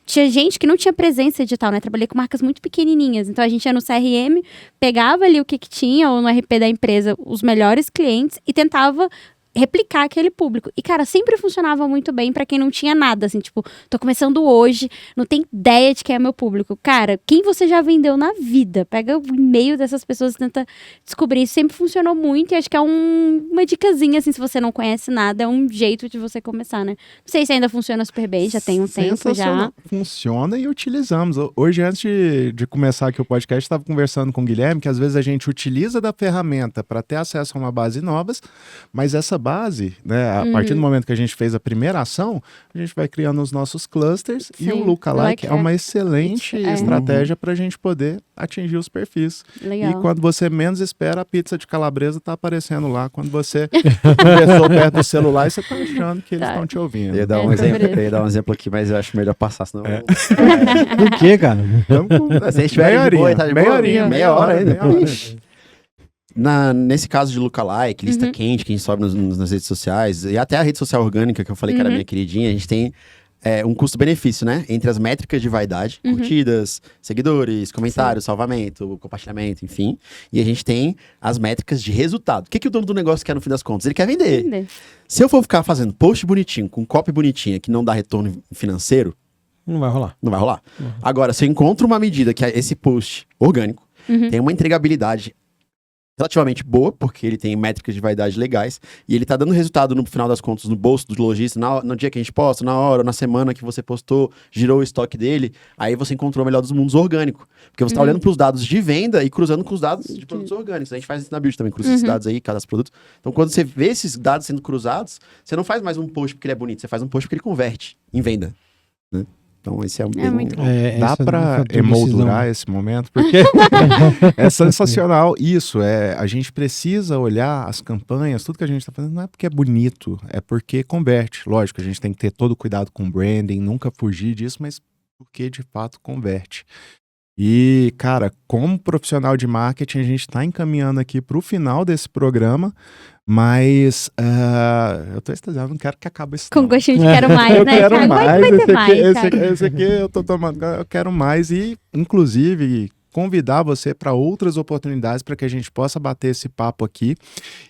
Tinha gente que não tinha presença digital, né? Trabalhei com marcas muito pequenininhas. Então, a gente ia no CRM, pegava ali o que tinha, ou no RP da empresa, os melhores clientes e tentava replicar aquele público. E, cara, sempre funcionava muito bem pra quem não tinha nada, assim, tipo, tô começando hoje, não tem ideia de quem é meu público. Cara, quem você já vendeu na vida? Pega o e-mail dessas pessoas e tenta descobrir. Isso sempre funcionou muito e acho que é uma dicasinha, assim, se você não conhece nada, é um jeito de você começar, né? Não sei se ainda funciona super bem, já tem um tempo já. Funciona e utilizamos. Hoje, antes de começar aqui o podcast, estava conversando com o Guilherme que às vezes a gente utiliza da ferramenta para ter acesso a uma base novas, mas essa base, né, a partir do momento que a gente fez a primeira ação, a gente vai criando os nossos clusters. Sim, E o lookalike é uma excelente É. estratégia para a gente poder atingir os perfis. Legal. E quando você menos espera, a pizza de calabresa tá aparecendo lá. Quando você conversou perto do celular, e você tá achando que eles Tá. estão te ouvindo. Eu ia dar um exemplo aqui, mas eu acho melhor passar, senão... Por quê, cara? Se eles tiverem de boa, tá de boa? Meia hora ainda. meia hora. Ixi. Nesse caso de lookalike, lista quente que a gente sobe nas redes sociais, e até a rede social orgânica, que eu falei que era minha queridinha, a gente tem um custo-benefício, né? Entre as métricas de vaidade, curtidas, seguidores, comentários, salvamento, compartilhamento, enfim. E a gente tem as métricas de resultado. O que o dono do negócio quer no fim das contas? Ele quer vender. Entender. Se eu for ficar fazendo post bonitinho, com copy bonitinha, que não dá retorno financeiro, Não vai rolar. não vai rolar. Agora, se eu encontro uma medida que é esse post orgânico, tem uma entregabilidade relativamente boa, porque ele tem métricas de vaidade legais, e ele tá dando resultado no final das contas no bolso do lojista, no dia que a gente posta, na hora, na semana que você postou, girou o estoque dele, aí você encontrou o melhor dos mundos orgânico. Porque você tá olhando pros dados de venda e cruzando com os dados de produtos orgânicos. A gente faz isso na Build também, cruza esses dados aí, cada produto. Então, quando você vê esses dados sendo cruzados, você não faz mais um post porque ele é bonito, você faz um post porque ele converte em venda, né? Então, esse é um bem... muito bom. Dá essa para fator emoldurar decisão. esse momento, porque é sensacional isso. A gente precisa olhar as campanhas, tudo que a gente está fazendo, não é porque é bonito, é porque converte. Lógico, a gente tem que ter todo o cuidado com o branding, nunca fugir disso, mas porque de fato converte. E, cara, como profissional de marketing, a gente está encaminhando aqui para o final desse programa, mas eu tô extasiado, não quero que acabe isso. Com não. gostinho de quero mais, Eu né? quero Thiago? mais, Vai ter mais, esse Thiago. aqui, esse aqui eu tô tomando, eu quero mais e, inclusive, convidar você para outras oportunidades para que a gente possa bater esse papo aqui.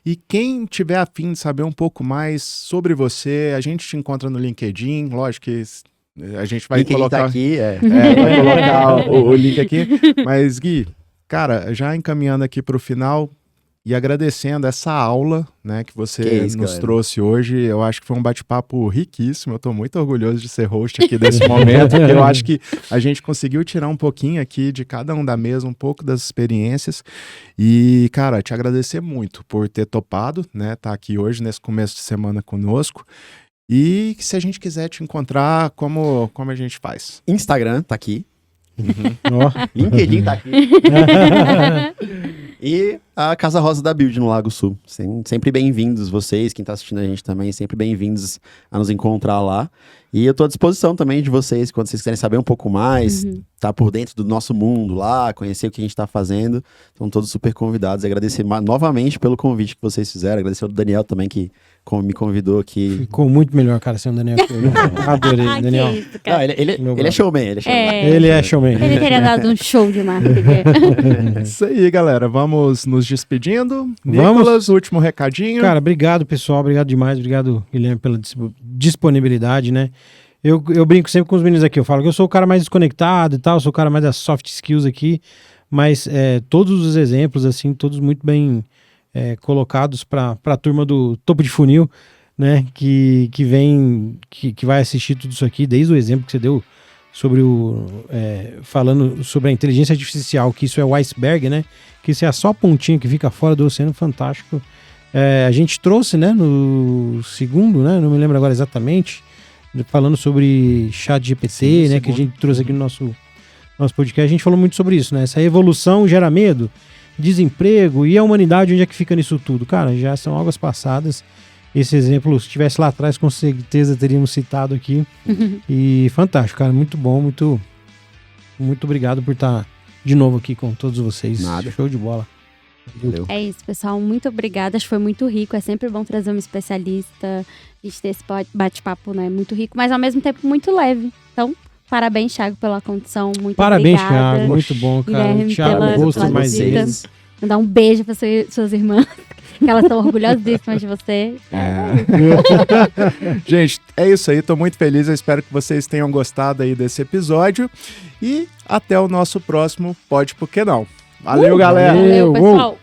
E quem tiver a fim de saber um pouco mais sobre você, a gente te encontra no LinkedIn, lógico que a gente vai LinkedIn colocar... tá aqui, vai colocar o link aqui. Mas, Gui, cara, já encaminhando aqui para o final, E agradecendo essa aula, né, que você nos trouxe hoje. Eu acho que foi um bate-papo riquíssimo. Eu estou muito orgulhoso de ser host aqui desse momento, porque eu acho que a gente conseguiu tirar um pouquinho aqui de cada um da mesa, um pouco das experiências. E, cara, te agradecer muito por ter topado, né, tá aqui hoje, nesse começo de semana conosco. E se a gente quiser te encontrar, como a gente faz? Instagram tá aqui. Ó. LinkedIn tá aqui. E a Casa Rosa da Build no Lago Sul. Sempre bem-vindos vocês, quem tá assistindo a gente também, sempre bem-vindos a nos encontrar lá. E eu tô à disposição também de vocês, quando vocês quiserem saber um pouco mais, tá por dentro do nosso mundo lá, conhecer o que a gente tá fazendo. Estão todos super convidados. Agradecer novamente pelo convite que vocês fizeram. Agradecer ao Daniel também, que me convidou aqui. Ficou muito melhor, cara, ser um Daniel. Adorei, Daniel. Que isso, cara. Não, ele é showman, ele é showman. Ele é showman. Ele teria dado um show de marketing. Isso aí, galera. Vamos nos despedindo. Nicolas, último recadinho. Cara, obrigado, pessoal. Obrigado demais. Obrigado, Guilherme, pela disponibilidade, né? Eu brinco sempre com os meninos aqui. Eu falo que eu sou o cara mais desconectado e tal, sou o cara mais das soft skills aqui, mas todos os exemplos, assim, todos muito bem colocados para a turma do topo de funil, né? Que vai assistir tudo isso aqui, desde o exemplo que você deu sobre falando sobre a inteligência artificial, que isso é o iceberg, né? Que isso é só a pontinha que fica fora do oceano, fantástico. A gente trouxe, né, no segundo, né? Não me lembro agora exatamente, falando sobre ChatGPT, né? Que a gente trouxe aqui no nosso podcast, a gente falou muito sobre isso, né? Essa evolução gera medo, desemprego, e a humanidade, onde é que fica nisso tudo? Cara, já são águas passadas. Esse exemplo, se tivesse lá atrás, com certeza teríamos citado aqui. E fantástico, cara, muito bom, muito obrigado por estar de novo aqui com todos vocês. Nada. Show de bola. Valeu. É isso, pessoal. Muito obrigada. Acho que foi muito rico. É sempre bom trazer um especialista. A gente ter esse bate-papo, né? Muito rico, mas ao mesmo tempo muito leve. Então, parabéns, Thiago, pela condição. Muito Parabéns, obrigada. Thiago. Muito bom, cara. Guilherme, Thiago, pela gosto mais visita. vezes. Mandar um beijo para suas irmãs, que elas estão orgulhosíssimas de você. Gente, é isso aí. Tô muito feliz. Eu espero que vocês tenham gostado aí desse episódio. E até o nosso próximo Pode Por Que Não. Valeu, galera! Valeu, pessoal.